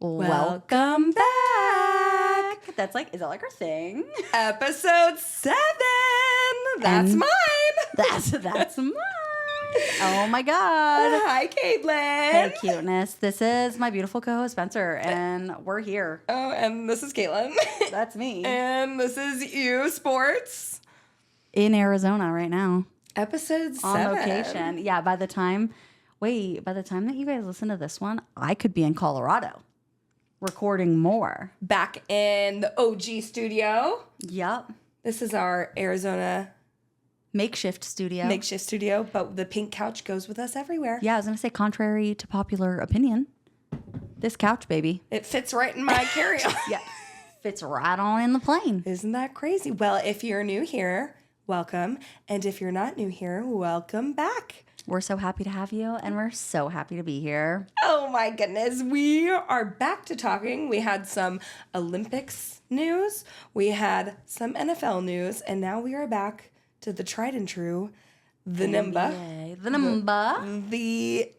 Welcome back. That's like, is that like our thing? Episode 7. That's mine. That's mine. Oh my God. Hi, Caitlin. Hey, cuteness. This is my beautiful co-host Spencer, and we're here. Oh, and this is Caitlin. That's me. And this is You Sports. In Arizona right now. Episode 7. On location. Yeah, by the time that you guys listen to this one, I could be in Colorado recording more. Back in the OG studio. Yep. This is our Arizona makeshift studio, but the pink couch goes with us everywhere. Yeah, I was going to say, contrary to popular opinion, this couch, baby. It fits right in my carry-on. Yeah, fits right on in the plane. Isn't that crazy? Well, if you're new here, welcome. And if you're not new here, welcome back. We're so happy to have you, and we're so happy to be here. Oh my goodness. We are back to talking. We had some Olympics news. We had some NFL news. And now we are back to the tried and true, the Nembhard. The Nembhard. The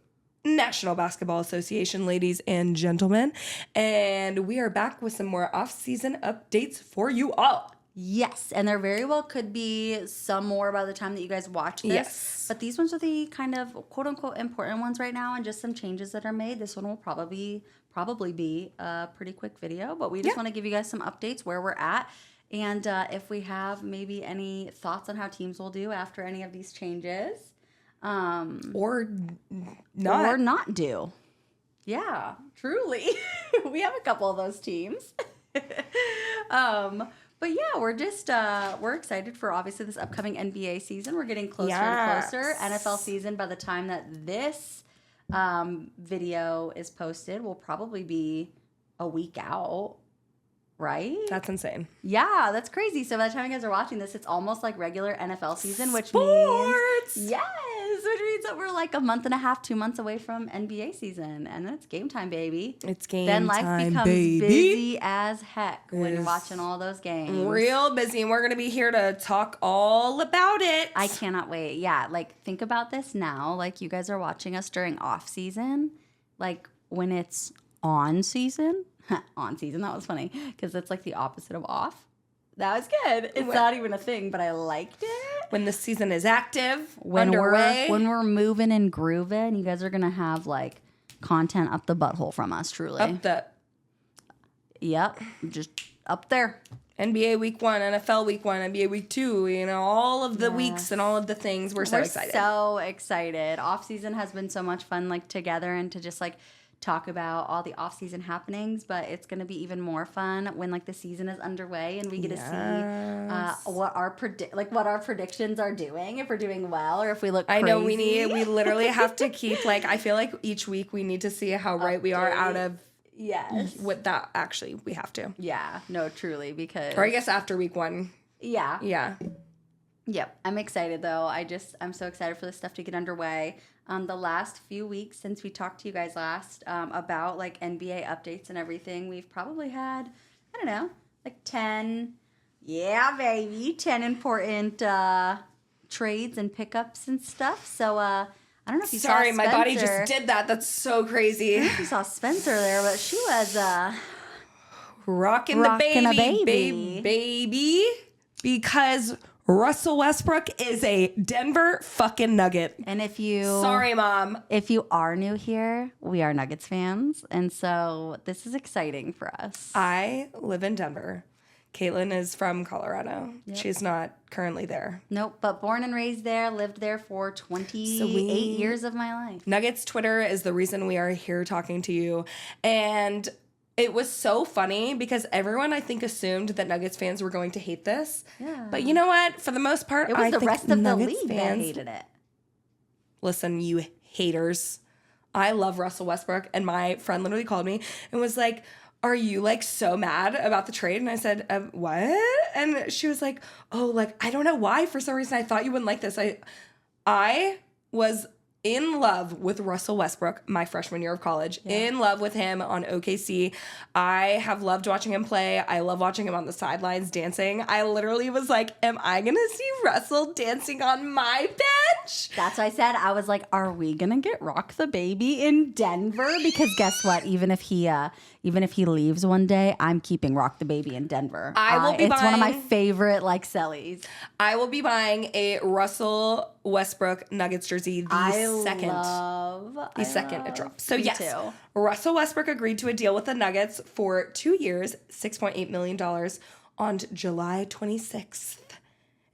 National Basketball Association, ladies and gentlemen. And we are back with some more off-season updates for you all. Yes, and there very well could be some more by the time that you guys watch this. Yes. But these ones are the kind of quote-unquote important ones right now, and just some changes that are made. This one will probably be a pretty quick video, but we just want to give you guys some updates where we're at. And if we have maybe any thoughts on how teams will do after any of these changes. Or not. Or not do. Yeah, truly. We have a couple of those teams. But yeah, we're just, we're excited for obviously this upcoming NBA season. We're getting closer and closer. NFL season, by the time that this video is posted, will probably be a week out. Right? That's insane. Yeah, that's crazy. So by the time you guys are watching this, it's almost like regular NFL season, which Sports! means which means that we're like a month and a half, 2 months away from NBA season, and then it's game time, baby. It's game then time, life becomes busy as heck when you're watching all those games. Real busy, and we're gonna be here to talk all about it. I cannot wait. Yeah, like think about this now. Like you guys are watching us during off season, like when it's on season. On season, that was funny because it's like the opposite of off. That was good. It's not even a thing, but I liked it. When the season is active, when underway. When we're moving and grooving, you guys are gonna have like content up the butthole from us, truly. Up the. Yep, just up there. NBA week 1, NFL week 1, NBA week 2, you know, all of the weeks and all of the things. We're so excited. So excited. Off season has been so much fun, like together, and to just like talk about all the off-season happenings, but it's going to be even more fun when like the season is underway and we get to see what our predictions are doing, if we're doing well or if we look crazy. I know we literally have to keep like, I feel like each week we need to see how right we are out of what that actually we have to. Yeah, no, truly, because or I guess after week 1. Yeah. Yep. I'm excited though. I'm so excited for this stuff to get underway. The last few weeks since we talked to you guys last about like NBA updates and everything, we've probably had, I don't know, like 10 important trades and pickups and stuff. So I don't know if you saw Spencer. Sorry, my body just did that. That's so crazy. I don't know if you saw Spencer there, but she was rocking the baby. Because Russell Westbrook is a Denver fucking Nugget. And Sorry, Mom. If you are new here, we are Nuggets fans. And so this is exciting for us. I live in Denver. Caitlin is from Colorado. Yep. She's not currently there. Nope, but born and raised there, lived there for 28 years of my life. Nuggets Twitter is the reason we are here talking to you. And it was so funny because everyone, I think, assumed that Nuggets fans were going to hate this. Yeah. But you know what? For the most part, it was the rest of Nuggets the league that hated it. Listen, you haters. I love Russell Westbrook. And my friend literally called me and was like, are you like so mad about the trade? And I said, what? And she was like, oh, like, I don't know why. For some reason, I thought you wouldn't like this. I was in love with Russell Westbrook my freshman year of college. Yeah. In love with him on OKC. I have loved watching him play. I love watching him on the sidelines dancing. I literally was like, am I going to see Russell dancing on my bench? That's what I said. I was like, are we going to get Rock the Baby in Denver? Because guess what? Even if he even if he leaves one day, I'm keeping Rock the Baby in Denver. It's one of my favorite like sellies. I will be buying a Russell Westbrook Nuggets jersey the second it drops. So yes, too. Russell Westbrook agreed to a deal with the Nuggets for 2 years, $6.8 million on July 26th.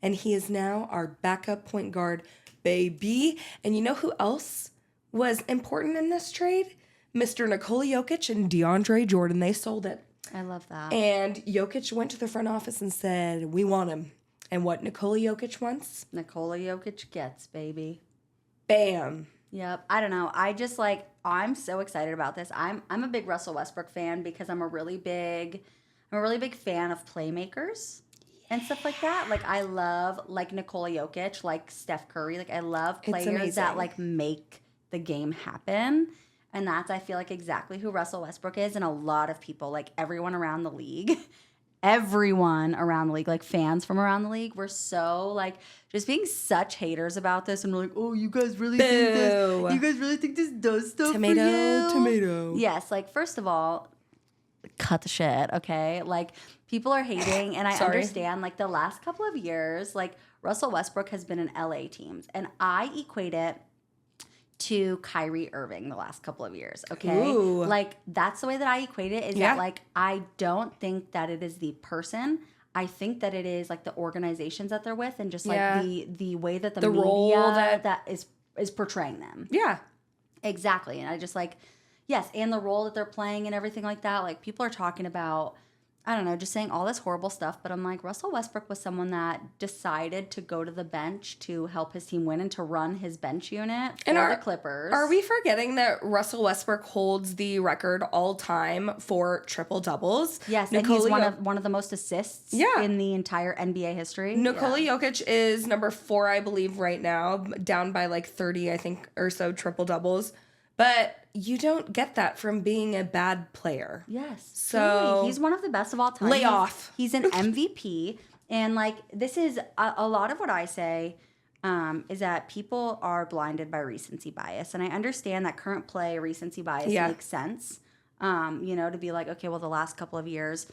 And he is now our backup point guard, baby. And you know who else was important in this trade? Mr. Nikola Jokic and DeAndre Jordan. They sold it. I love that. And Jokic went to the front office and said, we want him. And what Nikola Jokic wants? Nikola Jokic gets, baby. Bam. Yep. I don't know. I just like, I'm so excited about this. I'm a big Russell Westbrook fan because I'm a really big fan of playmakers and stuff like that. Like I love like Nikola Jokic, like Steph Curry. Like I love players that like make the game happen. And that's, I feel like, exactly who Russell Westbrook is. And a lot of people, like everyone around the league, like fans from around the league, were so like just being such haters about this. And we're like, oh, you guys really think this? You guys really think this does stuff for you? Tomato. Yes. Like, first of all, cut the shit, okay? Like, people are hating. And I understand, like, the last couple of years, like, Russell Westbrook has been in LA teams. And I equate it to Kyrie Irving the last couple of years, okay? Ooh. Like, that's the way that I equate it, is that, like, I don't think that it is the person. I think that it is, like, the organizations that they're with and just, like, the way that the media role that is portraying them. Yeah. Exactly. And I just, like, yes, and the role that they're playing and everything like that. Like, people are talking about, I don't know, just saying all this horrible stuff. But I'm like, Russell Westbrook was someone that decided to go to the bench to help his team win and to run his bench unit for the Clippers. Are we forgetting that Russell Westbrook holds the record all time for triple doubles? Yes, and he's one of the most assists in the entire NBA history. Nikola Jokic is number 4, I believe, right now, down by like 30, I think, or so triple doubles. But you don't get that from being a bad player. Yes. So truly. He's one of the best of all time. Lay off. He's an MVP. And like, this is a lot of what I say is that people are blinded by recency bias. And I understand that current play recency bias makes sense. To be like, okay, well, the last couple of years,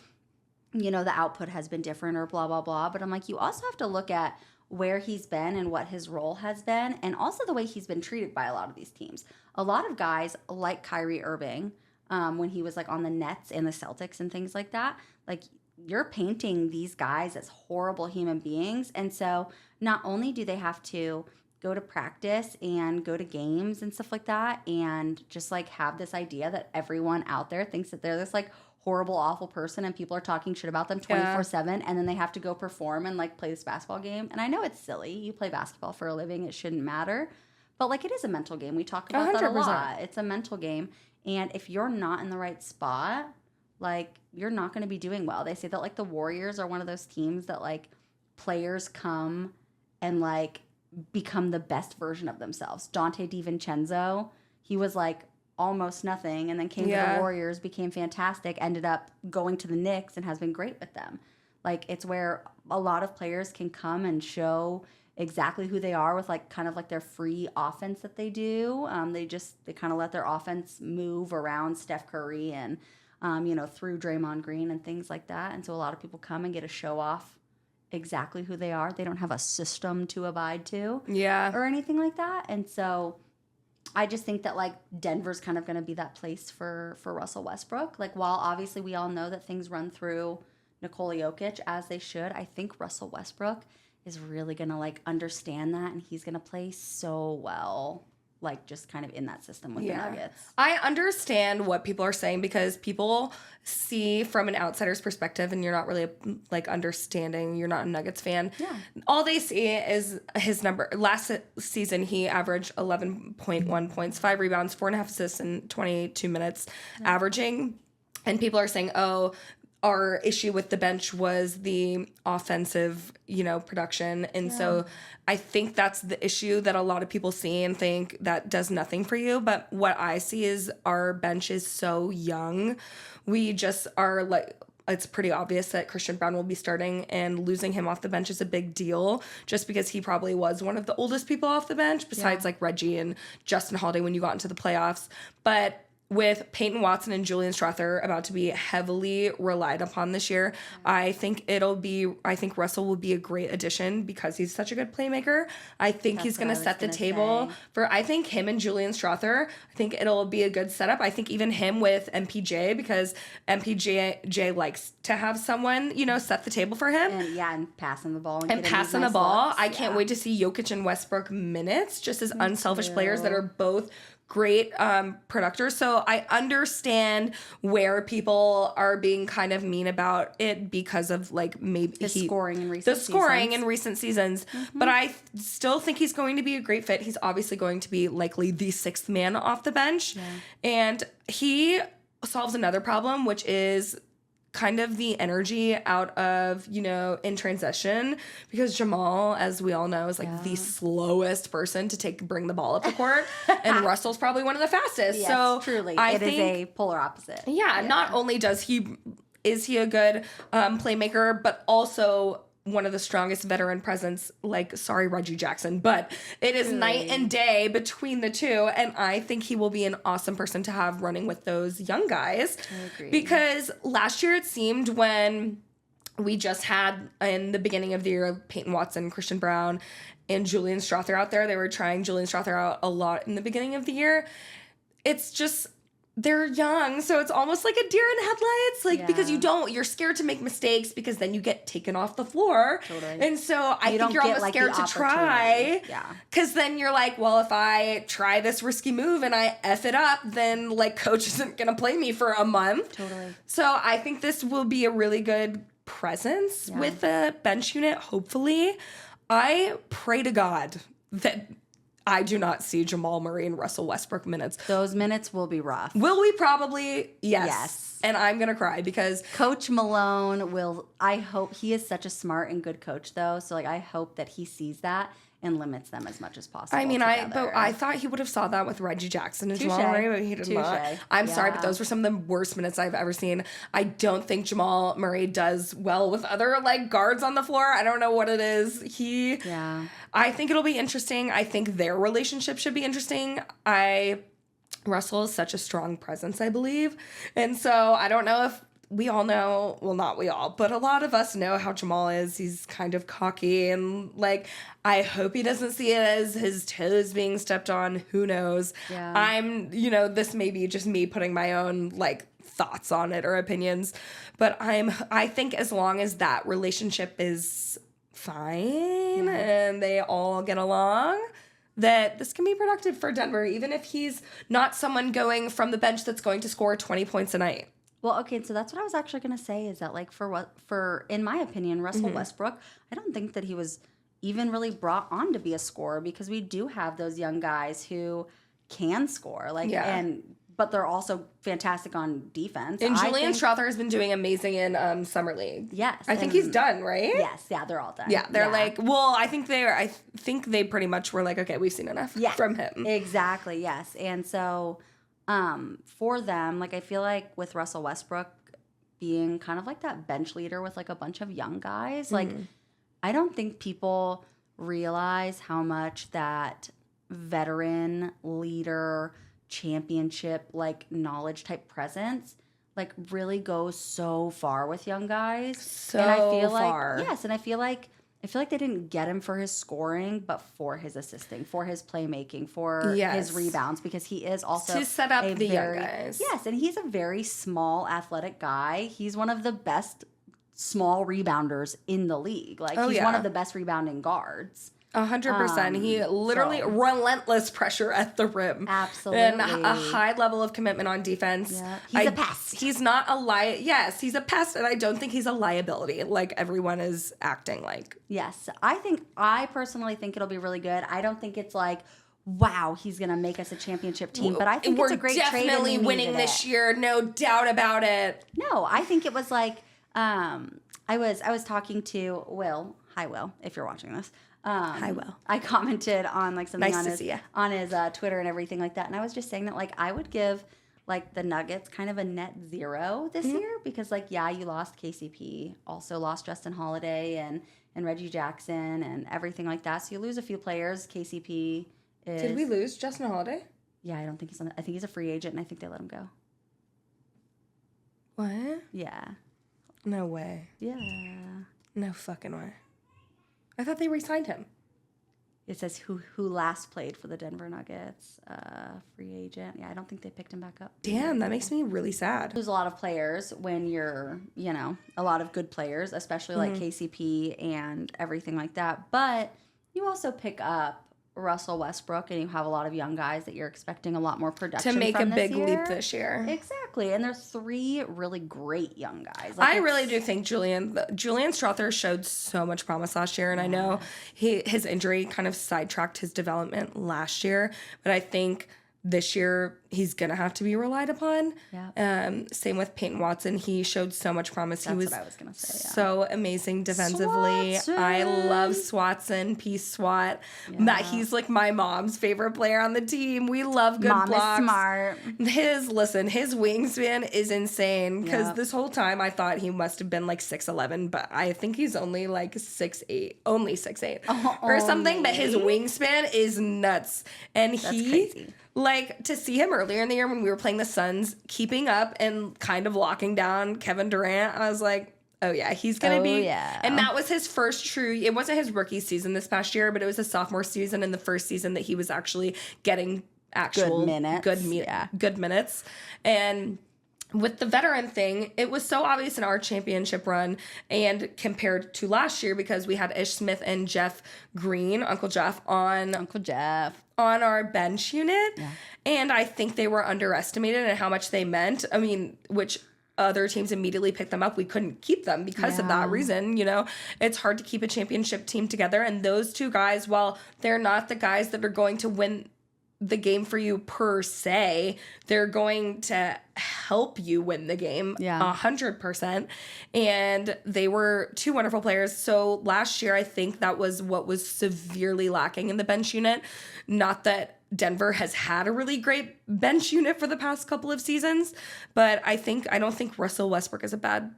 the output has been different or blah, blah, blah. But I'm like, you also have to look at where he's been and what his role has been, and also the way he's been treated by a lot of these teams. A lot of guys like Kyrie Irving, when he was like on the Nets and the Celtics and things like that, like you're painting these guys as horrible human beings. And so not only do they have to go to practice and go to games and stuff like that, and just like have this idea that everyone out there thinks that they're this like horrible, awful person and people are talking shit about them 24/7, and then they have to go perform and like play this basketball game. And I know it's silly. You play basketball for a living. It shouldn't matter. But like, it is a mental game. We talk about 100%. That a lot. It's a mental game. And if you're not in the right spot, like, you're not going to be doing well. They say that like the Warriors are one of those teams that like players come and like become the best version of themselves. Dante DiVincenzo, he was like almost nothing, and then came to the Warriors, became fantastic, ended up going to the Knicks and has been great with them. Like, it's where a lot of players can come and show exactly who they are with like kind of like their free offense that they do. They kind of let their offense move around Steph Curry and through Draymond Green and things like that. And so a lot of people come and get to show off exactly who they are. They don't have a system to abide to or anything like that. And so I just think that like Denver's kind of going to be that place for Russell Westbrook. Like, while obviously we all know that things run through Nikola Jokic as they should, I think Russell Westbrook is really going to like understand that, and he's going to play so well, like just kind of in that system with the Nuggets. I understand what people are saying, because people see from an outsider's perspective, and you're not really like understanding, you're not a Nuggets fan. Yeah. All they see is his number. Last season, he averaged 11.1 points, 5 rebounds, 4.5 assists in 22 minutes averaging. And people are saying, oh, our issue with the bench was the offensive, production. And so I think that's the issue that a lot of people see and think that does nothing for you. But what I see is our bench is so young. We just are like, it's pretty obvious that Christian Brown will be starting, and losing him off the bench is a big deal, just because he probably was one of the oldest people off the bench besides like Reggie and Justin Holiday when you got into the playoffs. But with Peyton Watson and Julian Strawther about to be heavily relied upon this year, I think Russell will be a great addition because he's such a good playmaker. I think he's going to set the table I think him and Julian Strawther, I think it'll be a good setup. I think even him with MPJ, because MPJ likes to have someone, set the table for him. And passing the ball. And passing the ball. I can't wait to see Jokic and Westbrook minutes, just as unselfish players that are both great producers. So I understand where people are being kind of mean about it because of maybe the scoring in recent seasons. Mm-hmm. But I still think he's going to be a great fit. He's obviously going to be likely the sixth man off the bench. Yeah. And he solves another problem, which is kind of the energy out of, in transition, because Jamal, as we all know, is the slowest person to bring the ball up the court, and Russell's probably one of the fastest. Yes, so truly, it is a polar opposite. Yeah, not only is he a good playmaker, but also one of the strongest veteran presence, sorry, Reggie Jackson, but it is night and day between the two, and I think he will be an awesome person to have running with those young guys. I agree. Because last year it seemed when we just had, in the beginning of the year, Peyton Watson, Christian Brown, and Julian Strawther out there, they were trying Julian Strawther out a lot in the beginning of the year. It's just... they're young, so it's almost like a deer in headlights, because you're scared to make mistakes because then you get taken off the floor. Totally. And so I think you're almost scared to try. Yeah. Because then you're like, well, if I try this risky move and I F it up, then coach isn't going to play me for a month. Totally. So I think this will be a really good presence with the bench unit, hopefully. I pray to God that I do not see Jamal Murray and Russell Westbrook minutes. Those minutes will be rough. Will we? Probably. Yes. And I'm going to cry because Coach Malone I hope he is such a smart and good coach though. So I hope that he sees that and limits them as much as possible. I mean, I thought he would have saw that with Reggie Jackson and Jamal Murray, but he did not. I'm sorry, but those were some of the worst minutes I've ever seen. I don't think Jamal Murray does well with other guards on the floor. I don't know what it is. I think it'll be interesting. I think their relationship should be interesting. Russell is such a strong presence, I believe. And so I don't know if we all know, well, not we all, but a lot of us know how Jamal is. He's kind of cocky and I hope he doesn't see it as his toes being stepped on. Who knows? Yeah. I'm, this may be just me putting my own thoughts on it or opinions, but I think as long as that relationship is fine and they all get along, that this can be productive for Denver, even if he's not someone going from the bench that's going to score 20 points a night. Well, okay, so that's what I was actually going to say is that, for in my opinion, Russell Westbrook, I don't think that he was even really brought on to be a scorer because we do have those young guys who can score, but they're also fantastic on defense. And Julian Strawther has been doing amazing in Summer League. Yes. I think he's done, right? Yes, they're all done. Yeah, they're I think they pretty much were okay, we've seen enough from him. Exactly, yes. And so for them, I feel with Russell Westbrook being kind of that bench leader with a bunch of young guys, I don't think people realize how much that veteran leader championship knowledge type presence really goes so far with young guys. And I feel far. Yes, and I feel like they didn't get him for his scoring, but for his assisting, for his playmaking, for his rebounds, because he is also to set up the young guys. Yes, and he's a very small, athletic guy. He's one of the best small rebounders in the league. He's one of the best rebounding guards. 100%. He literally relentless pressure at the rim. Absolutely. And a high level of commitment on defense. Yeah. He's a pest. He's not a yes, he's a pest, and I don't think he's a liability like everyone is acting like. Yes. I personally think it'll be really good. I don't think it's wow, he's going to make us a championship team, but I think it's a great trade. We're definitely winning this year, no doubt about it. No, I think it was I was talking to Will. Hi, Will, if you're watching this. Hi, Will. I commented on something nice on his Twitter and everything like that, and I was just saying that I would give the Nuggets kind of a net 0 this year because you lost KCP, also lost Justin Holiday and Reggie Jackson and everything like that. So you lose a few players. KCP is. Did we lose Justin Holiday? Yeah, I don't think he's on. I think he's a free agent, and I think they let him go. What? Yeah. No way. Yeah. No fucking way. I thought they re-signed him. It says who last played for the Denver Nuggets, free agent. Yeah, I don't think they picked him back up. Damn, that makes me really sad. There's a lot of players when you're, a lot of good players, especially like KCP and everything like that. But you also pick up Russell Westbrook, and you have a lot of young guys that you're expecting a lot more production to make from a big year. leap this year. Exactly, and there's 3 really great young guys. I really do think Julian Strawther showed so much promise last year, and I know his injury kind of sidetracked his development last year, but I think this year he's gonna have to be relied upon. Yeah. Same with Peyton Watson. He showed so much promise. That's he was what I was gonna say. Yeah. so amazing defensively. Swatson. I love Swatson. Peace Swat. Yeah. He's like my mom's favorite player on the team. We love good Mom blocks. is smart. His wingspan is insane because this whole time I thought he must have been like 6'11", but I think he's only like 6'8", only 6'8" or something. But his wingspan is nuts, and That's crazy. Like, to see him earlier in the year when we were playing the Suns, keeping up and kind of locking down Kevin Durant, I was like, oh yeah, he's gonna be. Yeah. And that was his first true. It wasn't his rookie season this past year, but it was his sophomore season and the first season that he was actually getting actual good minutes. And with the veteran thing, it was so obvious in our championship run and compared to last year because we had Ish Smith and Jeff Green, Uncle Jeff on our bench unit. Yeah. And I think they were underestimated in how much they meant. I mean, which other teams immediately picked them up. We couldn't keep them because of that reason. It's hard to keep a championship team together. And those 2 guys, while they're not the guys that are going to win the game for you per se, they're going to help you win the game 100%. And they were 2 wonderful players. So last year, I think that was what was severely lacking in the bench unit. Not that Denver has had a really great bench unit for the past couple of seasons, but I don't think Russell Westbrook is a bad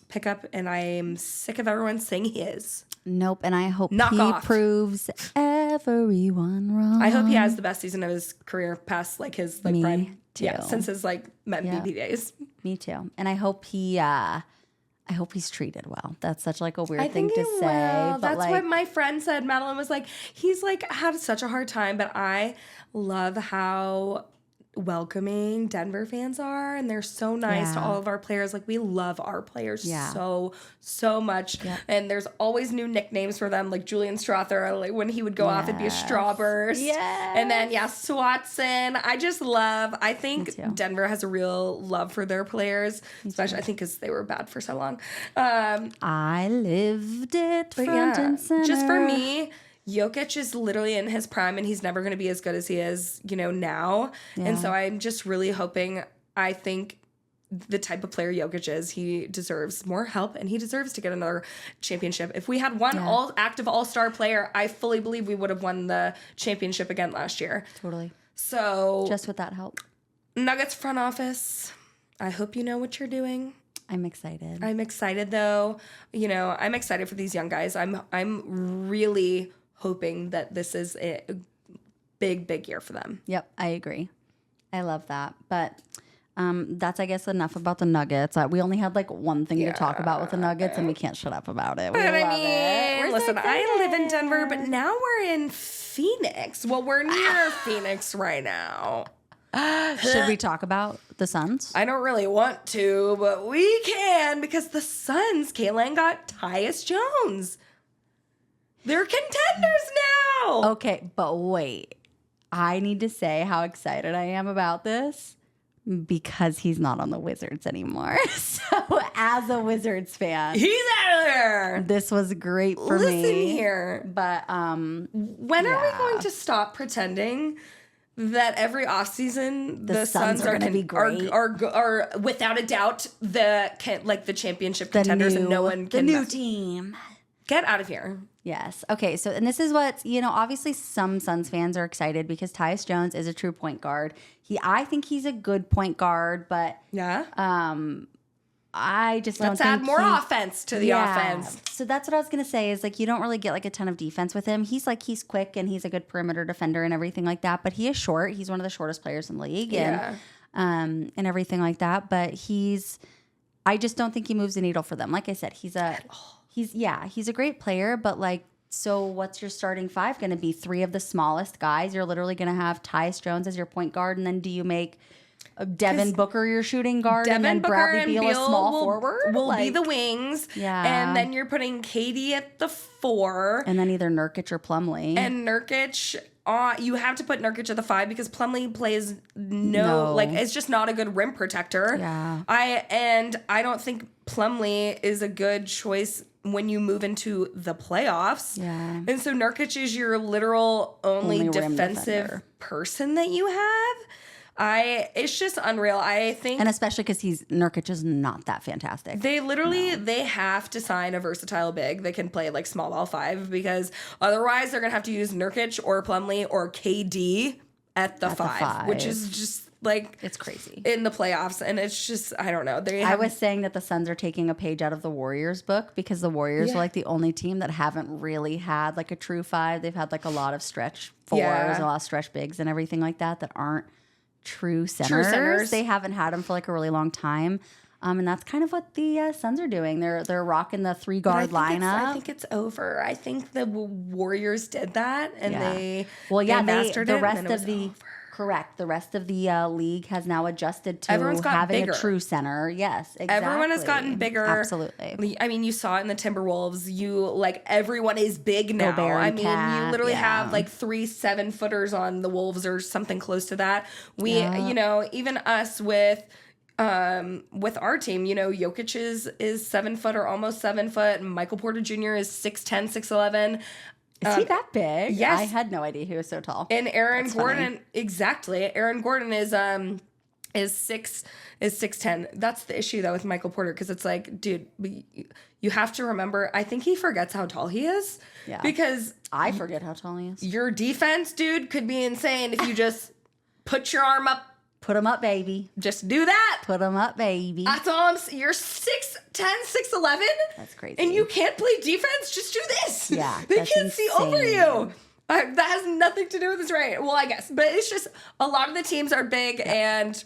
pickup, and I'm sick of everyone saying he is. Nope, and I hope he proves everyone wrong. I hope he has the best season of his career past like his like prime. Too. Yeah, since his like MVP days. Me too. And I hope he's treated well. That's such like a weird thing to say. But that's what my friend said. Madeline was like, he's like had such a hard time, but I love how welcoming Denver fans are, and they're so nice to all of our players. Like, we love our players so much. And there's always new nicknames for them, like Julian Strawther, like when he would go off, it'd be a Strawburst. And then Swatson. I think Denver has a real love for their players, especially I think because they were bad for so long. I lived it front and center. Just for me, Jokic is literally in his prime, and he's never going to be as good as he is, now. Yeah. And so I'm just really hoping, I think the type of player Jokic is, he deserves more help, and he deserves to get another championship. If we had one active all-star player, I fully believe we would have won the championship again last year. Totally. So just with that help. Nuggets front office, I hope you know what you're doing. I'm excited. I'm excited, though. I'm excited for these young guys. I'm really hoping that this is a big year for them. Yep, I agree. I love that. But that's, I guess, enough about the Nuggets. We only had like one thing to talk about with the Nuggets, and we can't shut up about it. We love it. Listen, I live in Denver, but now we're in Phoenix. Well, we're near Phoenix right now. Should we talk about the Suns? I don't really want to, but we can, because the Suns, Caitlin, got Tyus Jones. They're contenders now. Okay, but wait. I need to say how excited I am about this because he's not on the Wizards anymore. So as a Wizards fan, he's out of there. This was great for me. Listen here. But when are we going to stop pretending that every offseason the Suns are going to be great, are without a doubt the championship contenders, and no one can the new team. Get out of here. Yes. Okay. So, and this is what's, obviously some Suns fans are excited because Tyus Jones is a true point guard. I think he's a good point guard, but I just don't Let's think add more offense to the offense. So that's what I was going to say is like you don't really get like a ton of defense with him. He's quick and he's a good perimeter defender and everything like that, but he is short. He's one of the shortest players in the league and everything like that, but I just don't think he moves the needle for them. Like I said, he's a great player, but like, so what's your starting five going to be? 3 of the smallest guys. You're literally going to have Tyus Jones as your point guard, and then do you make Devin Booker your shooting guard, and then Bradley Beal a small forward? Will be the wings. Yeah. And then you're putting KD at the 4. And then either Nurkic or Plumlee. And Nurkic, you have to put Nurkic at the 5 because Plumlee plays it's just not a good rim protector. Yeah. I don't think Plumlee is a good choice when you move into the playoffs. Yeah. And so Nurkic is your literal only defensive person that you have. It's just unreal. I think, and especially because Nurkic is not that fantastic. They have to sign a versatile big that can play like small ball 5 because otherwise they're gonna have to use Nurkic or Plumlee or KD at the 5, which is just like it's crazy in the playoffs, and it's just I don't know. I was saying that the Suns are taking a page out of the Warriors book because the Warriors are like the only team that haven't really had like a true 5. They've had like a lot of stretch 4s, a lot of stretch bigs, and everything like that aren't true centers. They haven't had them for like a really long time. And that's kind of what the Suns are doing. They're rocking the 3-guard lineup. I think it's over. I think the Warriors did that, and they mastered the it. Rest and then of the over. Correct. The rest of the league has now adjusted to having bigger. A true center. Yes, exactly. Everyone has gotten bigger. Absolutely. I mean, you saw it in the Timberwolves. Everyone is big now. Gobert, you literally have like 3 7-footers on the Wolves or something close to that. Even us with our team, Jokic is 7 foot or almost 7 foot. Michael Porter Jr. is 6'10", 6'11". Is he that big? Yes. I had no idea he was so tall. And Aaron Gordon, exactly. Aaron Gordon is 6'10". That's the issue though with Michael Porter, because it's like, dude, you have to remember. I think he forgets how tall he is. Yeah. Because I forget how tall he is. Your defense, dude, could be insane if you just put your arm up. Put him up, baby. Just do that. Put him up, baby. That's all I'm saying. You're 6'10", 6'11". That's crazy. And you can't play defense. Just do this. Yeah. They can't see over you. That has nothing to do with this, right? Well, I guess. But it's just a lot of the teams are big, and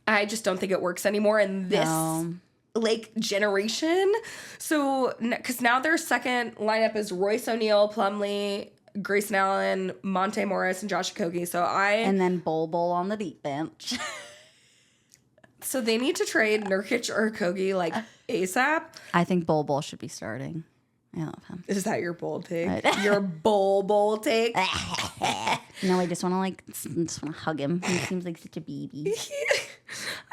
I just don't think it works anymore in this generation. So, because now their second lineup is Royce O'Neal, Plumlee, Grayson Allen, Monte Morris, and Josh Okogie. And then Bol on the deep bench. So they need to trade Nurkic or Okogie like ASAP. I think Bol should be starting. I love him. Is that your bold take? Your Bol take? No, I just want to hug him. He seems like such a baby.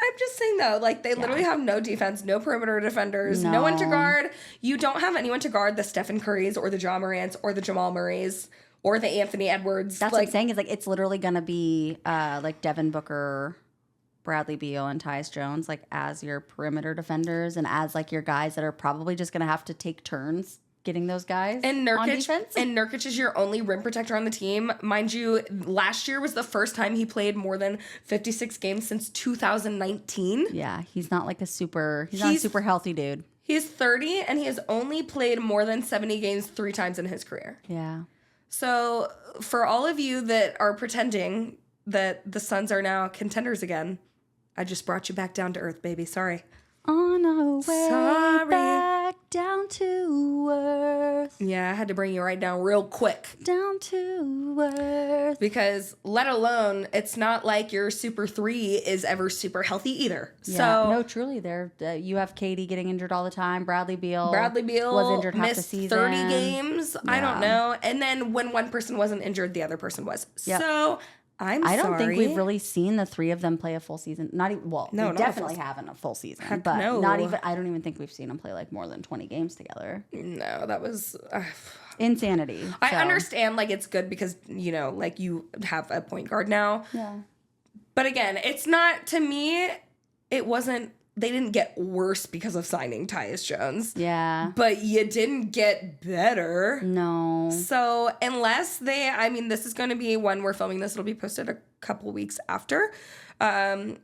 I'm just saying though, they literally have no defense, no perimeter defenders, no one to guard. You don't have anyone to guard the Stephen Currys or the John Morants or the Jamal Murrays or the Anthony Edwards. That's what I'm saying is it's literally gonna be Devin Booker, Bradley Beal, and Tyus Jones as your perimeter defenders and as your guys that are probably just gonna have to take turns getting those guys on defense. And Nurkic is your only rim protector on the team. Mind you, last year was the first time he played more than 56 games since 2019. Yeah, he's not not a super healthy dude. He's 30 and he has only played more than 70 games 3 times in his career. Yeah. So for all of you that are pretending that the Suns are now contenders again, I just brought you back down to earth, baby. Sorry. On our way back down to earth. Yeah, I had to bring you right down real quick. Down to earth. Because let alone, it's not like your super 3 is ever super healthy either. Yeah, so no, truly, you have Katie getting injured all the time. Bradley Beal was injured half the season. 30 games. Yeah. I don't know. And then when one person wasn't injured, the other person was. Yep. So I don't think we've really seen the 3 of them play a full season. We definitely haven't a full season. Heck but no. Not even. I don't even think we've seen them play more than 20 games together. No, that was insanity. I understand it's good because you have a point guard now. Yeah. But again, it's not, to me, it wasn't. They didn't get worse because of signing Tyus Jones. Yeah. But you didn't get better. No. So unless this is going to be when we're filming this, it'll be posted a couple weeks after. the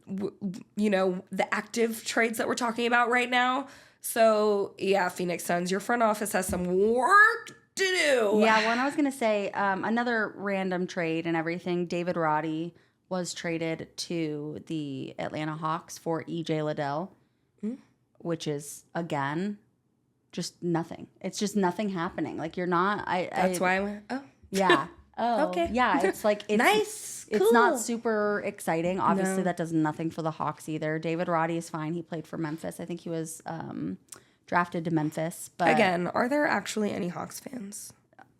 active trades that we're talking about right now. So, yeah, Phoenix Suns, your front office has some work to do. Yeah, well, and I was going to say another random trade and everything. David Roddy was traded to the Atlanta Hawks for E.J. Liddell, which is, again, just nothing. It's just nothing happening. Like, you're not... That's why I went, oh. Yeah. Oh, okay. Yeah, it's like... It's, nice. It's cool. not super exciting. Obviously, that does nothing for the Hawks either. David Roddy is fine. He played for Memphis. I think he was drafted to Memphis. But again, are there actually any Hawks fans?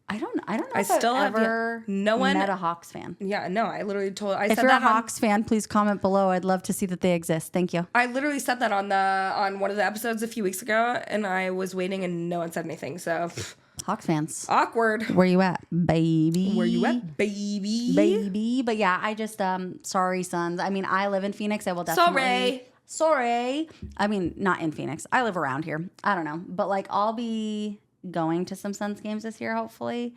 I don't know. If I've ever met a Hawks fan. Yeah, no. I literally told. If you're a Hawks fan, please comment below. I'd love to see that they exist. Thank you. I literally said that on one of the episodes a few weeks ago, and I was waiting, and no one said anything. So. Hawks fans. Awkward. Where you at, baby? Where you at, baby? Baby. But yeah, I just, sorry, Suns. I mean, I live in Phoenix. I will definitely. Sorry. I mean, not in Phoenix. I live around here. I don't know. But like, I'll be going to some Suns games this year, hopefully.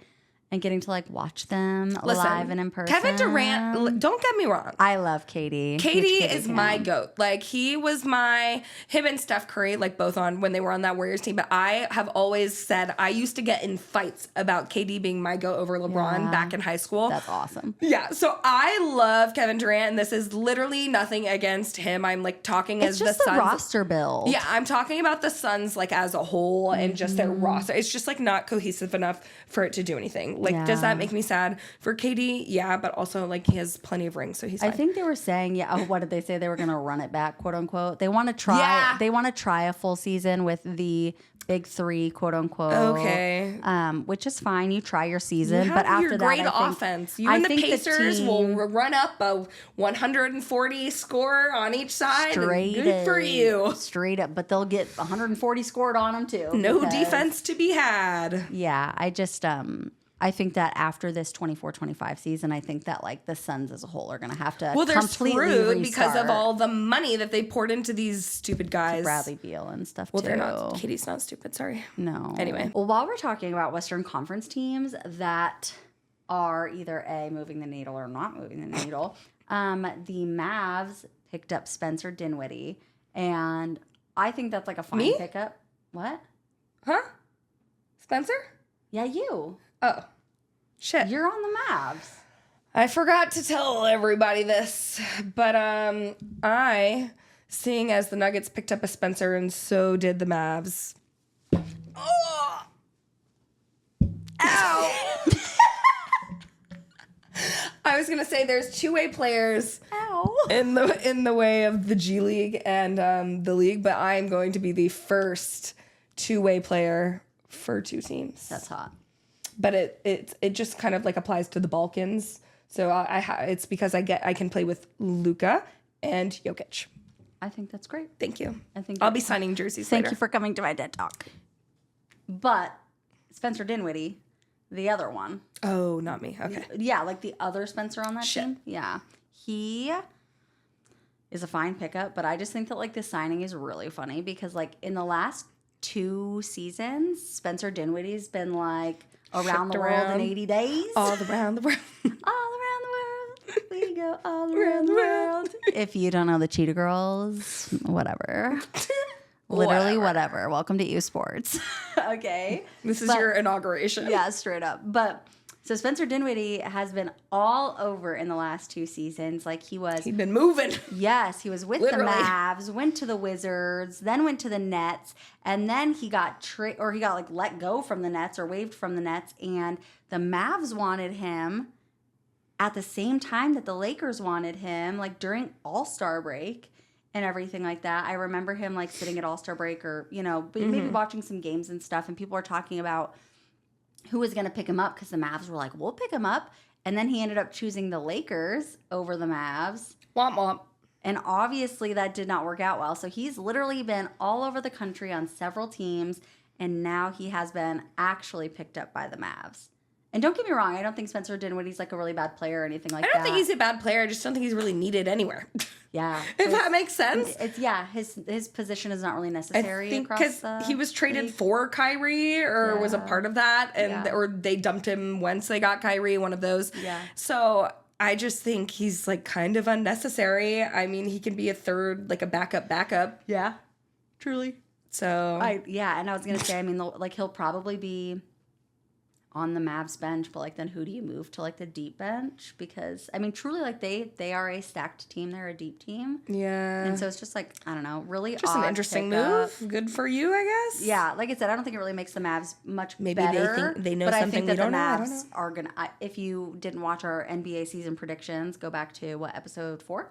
And getting to like watch them live and in person. Kevin Durant, don't get me wrong. I love KD. KD is my GOAT. Like him and Steph Curry, like both when they were on that Warriors team. But I have always said I used to get in fights about KD being my GOAT over LeBron back in high school. That's awesome. Yeah. So I love Kevin Durant, and this is literally nothing against him. I'm like talking as the Suns. It's just the roster build. Yeah, I'm talking about the Suns like as a whole and just their roster. It's just like not cohesive enough for it to do anything. Like, does that make me sad for KD? Yeah, but also like he has plenty of rings, so he's fine. I think they were saying, what did they say? They were going to run it back, quote unquote. They want to try. Yeah. They want to try a full season with the big three, quote unquote. Okay. Which is fine. You try your season, you have but after your that, great offense. You and the Pacers will run up a 140 score on each side. Good for you. Straight up, but they'll get 140 scored on them too. No defense to be had. Yeah, I just I think that after this 24-25 season, I think that like the Suns as a whole are going to have to they're completely screwed restart. Because of all the money that they poured into these stupid guys. Bradley Beal and stuff too. They're not. Katie's not stupid. Sorry. No. Anyway. Well, while we're talking about Western Conference teams that are either A, moving the needle or not moving the needle, the Mavs picked up Spencer Dinwiddie, and I think that's like a fine pickup. What? Huh? Spencer? Yeah, you. Oh, shit. You're on the Mavs. I forgot to tell everybody this, but seeing as the Nuggets picked up a Spencer and so did the Mavs. Oh! Ow! I was gonna say there's two-way players in the way of the G League and the league, but I'm going to be the first two-way player for two teams. That's hot. But it just kind of like applies to the Balkans. So it's because I can play with Luka and Jokic. I think that's great. Thank you. I'll be signing jerseys later. Thank you for coming to my TED Talk. But Spencer Dinwiddie, the other one. Oh, not me. Okay. Yeah, like the other Spencer on that team. Yeah. He is a fine pickup, but I just think that like this signing is really funny because like in the last 2 seasons, Spencer Dinwiddie's been like around the world in 80 days. All around the world. All around the world. We go all around the world. If you don't know the Cheetah Girls, whatever. Literally whatever. Welcome to U Sports. Okay. This is your inauguration. Yeah, straight up. But so Spencer Dinwiddie has been all over in the last 2 seasons. Like he'd been moving. Yes, he was with the Mavs, went to the Wizards, then went to the Nets, and then he got like let go from the Nets or waived from the Nets, and the Mavs wanted him at the same time that the Lakers wanted him, like during All-Star break and everything like that. I remember him like sitting at All-Star break or, maybe watching some games and stuff, and people were talking about who was going to pick him up because the Mavs were like, we'll pick him up. And then he ended up choosing the Lakers over the Mavs. Womp womp. And obviously that did not work out well. So he's literally been all over the country on several teams, and now he has been actually picked up by the Mavs. And don't get me wrong, I don't think Spencer Dinwiddie's like a really bad player or anything like that. I don't think he's a bad player. I just don't think he's really needed anywhere. Yeah. If that makes sense. His position is not really necessary. I think because he was traded for Kyrie or was a part of that, and or they dumped him once they got Kyrie, one of those. Yeah. So I just think he's like kind of unnecessary. I mean, he can be a third, like a backup. Yeah, truly. So and I was gonna say, I mean, like he'll probably be on the Mavs bench, but like then who do you move to like the deep bench? Because I mean, truly, like they are a stacked team. They're a deep team. Yeah. And so it's just like, I don't know, really just an interesting move. Good for you, I guess. Yeah, like I said, I don't think it really makes the Mavs much Maybe better. they think they know but something we don't know. I don't Mavs know. are gonna. If you didn't watch our NBA season predictions, go back to what, episode 4?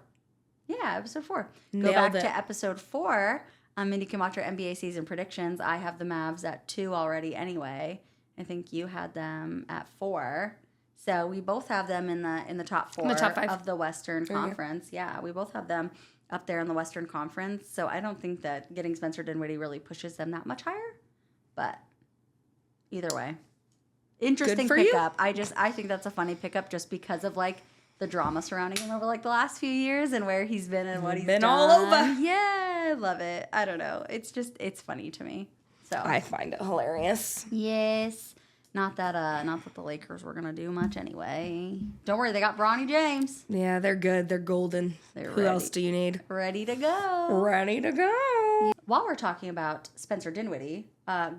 Yeah, episode 4. Go back to episode 4. And you can watch our NBA season predictions. I have the Mavs at 2 already anyway. I think you had them at 4. So we both have them in the top 4 in the top 5 of the Western Conference. Yeah, we both have them up there in the Western Conference. So I don't think that getting Spencer Dinwiddie really pushes them that much higher. But either way, interesting pickup. I think that's a funny pickup just because of like the drama surrounding him over like the last few years and where he's been and what he's been done. all over. Yeah, I love it. I don't know. It's funny to me. So I find it hilarious. Yes. Not that the Lakers were gonna do much anyway. Don't worry, they got Bronny James. Yeah, they're good. They're golden. Who else do you need? Ready to go. Ready to go. While we're talking about Spencer Dinwiddie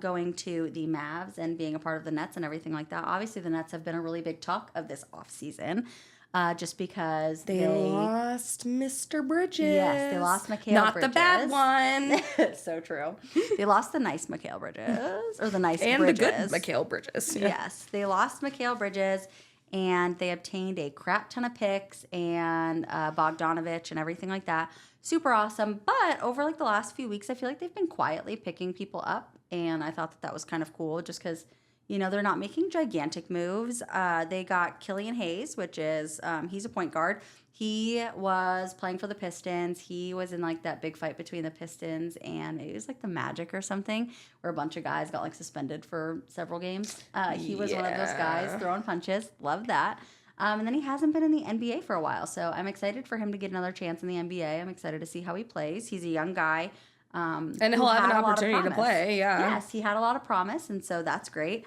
going to the Mavs and being a part of the Nets and everything like that, obviously the Nets have been a really big talk of this offseason. Just because they lost Mr. Bridges. Yes, they lost Mikal Not Bridges. the bad one. So true. They lost the nice Mikal Bridges. Or the nice and Bridges. And the good Mikal Bridges. Yeah. Yes, they lost Mikal Bridges, and they obtained a crap ton of picks and Bogdanovich and everything like that. Super awesome. But over like the last few weeks, I feel like they've been quietly picking people up, and I thought that was kind of cool just because – they're not making gigantic moves. They got Killian Hayes, which is, he's a point guard. He was playing for the Pistons. He was in, like, that big fight between the Pistons and it was, like, the Magic or something, where a bunch of guys got, like, suspended for several games. He was one of those guys throwing punches. Love that. And then he hasn't been in the NBA for a while, so I'm excited for him to get another chance in the NBA. I'm excited to see how he plays. He's a young guy. And he'll have an opportunity to play, yeah. Yes, he had a lot of promise, and so that's great.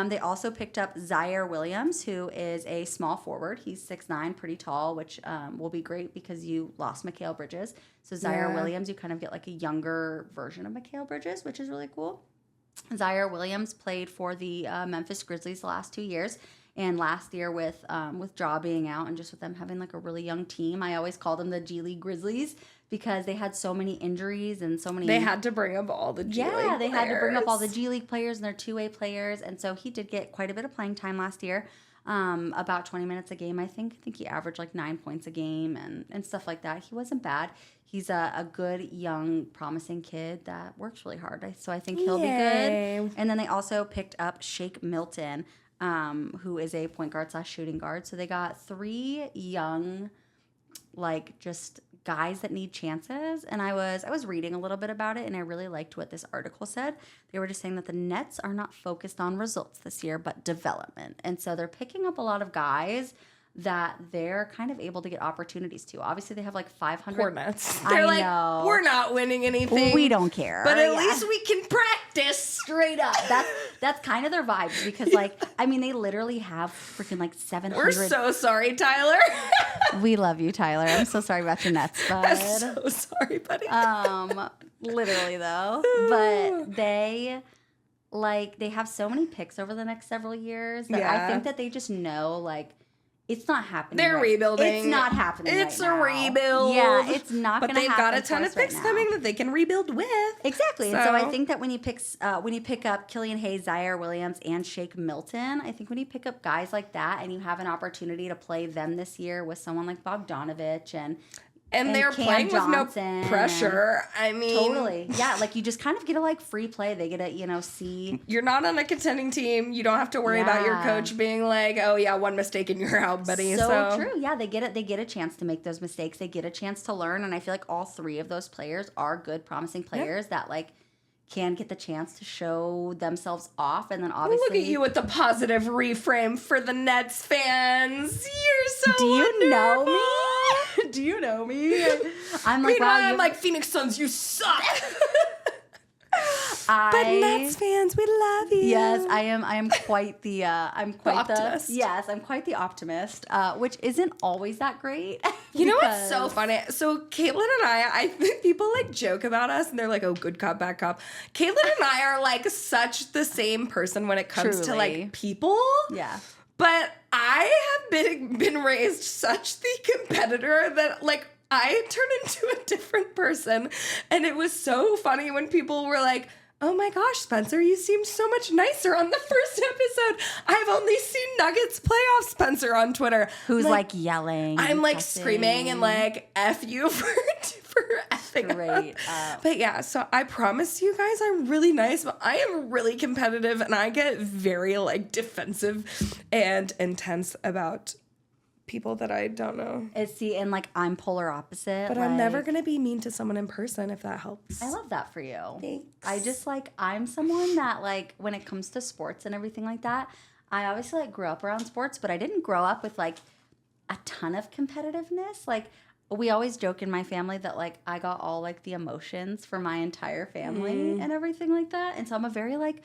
They also picked up Zaire Williams, who is a small forward. He's 6'9", pretty tall, which will be great because you lost Mikal Bridges. So Zaire Williams, you kind of get like a younger version of Mikal Bridges, which is really cool. Zaire Williams played for the Memphis Grizzlies the last 2 years. And last year with Ja being out and just with them having like a really young team, I always called them the G League Grizzlies because they had so many injuries and so many. They had to bring up all the G League players. Yeah, they had to bring up all the G League players and their two-way players. And so he did get quite a bit of playing time last year, about 20 minutes a game, I think. I think he averaged like 9 points a game and stuff like that. He wasn't bad. He's a good, young, promising kid that works really hard. So I think he'll be good. And then they also picked up Shake Milton, who is a point guard / shooting guard. So they got 3 young, like, just guys that need chances. And I was reading a little bit about it, and I really liked what this article said. They were just saying that the Nets are not focused on results this year, but development. And so they're picking up a lot of guys that they're kind of able to get opportunities to. Obviously, they have like 500. Poor Nets. They're like, we're not winning anything. We don't care. But at least we can practice. Straight up. That's kind of their vibes because, like, I mean, they literally have freaking like 700. We're so sorry, Tyler. We love you, Tyler. I'm so sorry about your Nets, bud. I'm so sorry, buddy. Literally though. But they have so many picks over the next several years that I think that they just know, like, it's not happening. They're rebuilding. It's not happening. It's right a now. rebuild. Yeah, it's not going to happen. But they've got a ton of picks coming that they can rebuild with. Exactly. And so I think that when you pick up Killian Hayes, Zaire Williams, and Shake Milton, I think when you pick up guys like that and you have an opportunity to play them this year with someone like Bogdanovich and they're Cam playing Johnson, with no pressure. I mean, totally. Yeah, like you just kind of get a like free play. They get to, see. You're not on a contending team. You don't have to worry about your coach being like, "Oh yeah, one mistake and you're out, buddy." So true. Yeah, they get it. They get a chance to make those mistakes. They get a chance to learn, and I feel like all 3 of those players are good, promising players that like can get the chance to show themselves off. And then obviously, look at you with the positive reframe for the Nets fans. You're so. Do you wonderful. know me? Do you know me? I'm like, Meanwhile, I'm like, Phoenix Suns, you suck. But Nets fans, we love you. Yes, I am quite the I'm quite the optimist. Yes, I'm quite the optimist, which isn't always that great. You know what's so funny? So Caitlin and I think people like joke about us and they're like, oh, good cop, bad cop. Caitlin and I are like such the same person when it comes to like people. Yeah. But I have been raised such the competitor that like I turned into a different person. And it was so funny when people were like, oh my gosh, Spencer, you seemed so much nicer on the first episode. I've only seen Nuggets playoff Spencer on Twitter. Who's like yelling. I'm like screaming and like F you for effing Great. But yeah, so I promise you guys I'm really nice, but I am really competitive and I get very like defensive and intense about people that I don't know. And like I'm polar opposite. But I'm never going to be mean to someone in person if that helps. I love that for you. Thanks. I just like, I'm someone that like, when it comes to sports and everything like that, I obviously like grew up around sports, but I didn't grow up with like a ton of competitiveness. Like we always joke in my family that like I got all like the emotions for my entire family and everything like that. And so I'm a very like,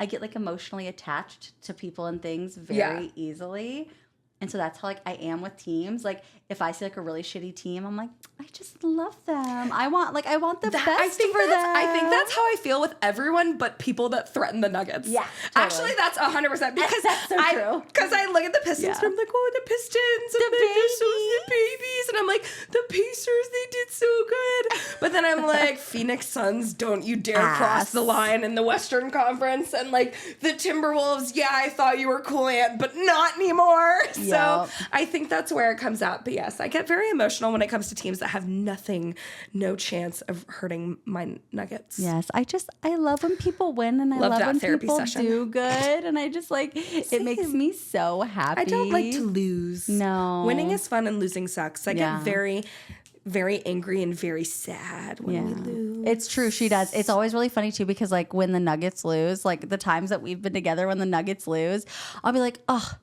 I get like emotionally attached to people and things very easily. And so that's how like I am with teams. Like if I see like a really shitty team, I'm like, I just love them. I want the best for them. I think that's how I feel with everyone but people that threaten the Nuggets. Yeah, totally. Actually, that's 100% because that's so true. Because I look at the Pistons and I'm like, oh, the Pistons, and the babies, and I'm like, the Pacers, they did so good. But then I'm like, Phoenix Suns, don't you dare cross the line in the Western Conference, and like the Timberwolves, yeah, I thought you were cool, Aunt, but not anymore. So I think that's where it comes out. But yes, I get very emotional when it comes to teams that have no chance of hurting my Nuggets. Yes, I love when people win, and I love when people do good, and I just like, it makes me so happy. I don't like to lose. No. Winning is fun and losing sucks. I get very, very angry and very sad when we lose. It's true, she does. It's always really funny too, because like when the Nuggets lose, like the times that we've been together when the Nuggets lose, I'll be like, oh,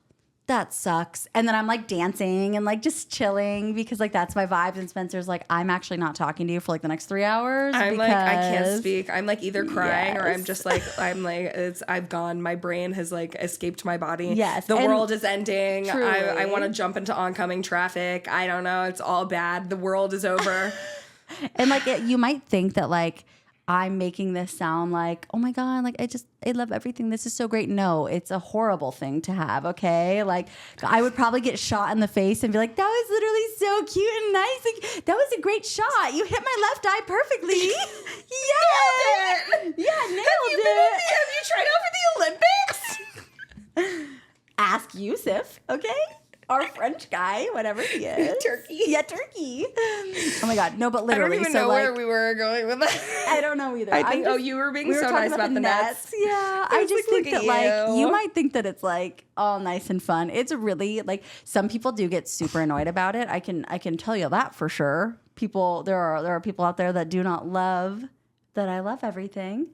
that sucks. And then I'm like dancing and like just chilling because like that's my vibes. And Spencer's like, I'm actually not talking to you for like the next 3 hours. I'm like, I can't speak. I'm like either crying or I'm just like, I've gone. My brain has like escaped my body. Yes. The world is ending. Truly. I want to jump into oncoming traffic. I don't know. It's all bad. The world is over. And like you might think that like I'm making this sound like, oh my God, like I love everything. This is so great. No, it's a horrible thing to have, okay? Like I would probably get shot in the face and be like, that was literally so cute and nice. Like, that was a great shot. You hit my left eye perfectly. Nailed it. Yeah, nailed it. Have you tried out for the Olympics? Ask Yusuf, okay? Our French guy, whatever he is. Turkey. Yeah, Turkey. Oh my God. No, but literally. I don't even know where we were going with that. I don't know either. I think, you were being so nice about the Nets. Yeah. I just think that like, you might think that it's like all nice and fun. It's really like, some people do get super annoyed about it. I can tell you that for sure. There are people out there that do not love that I love everything.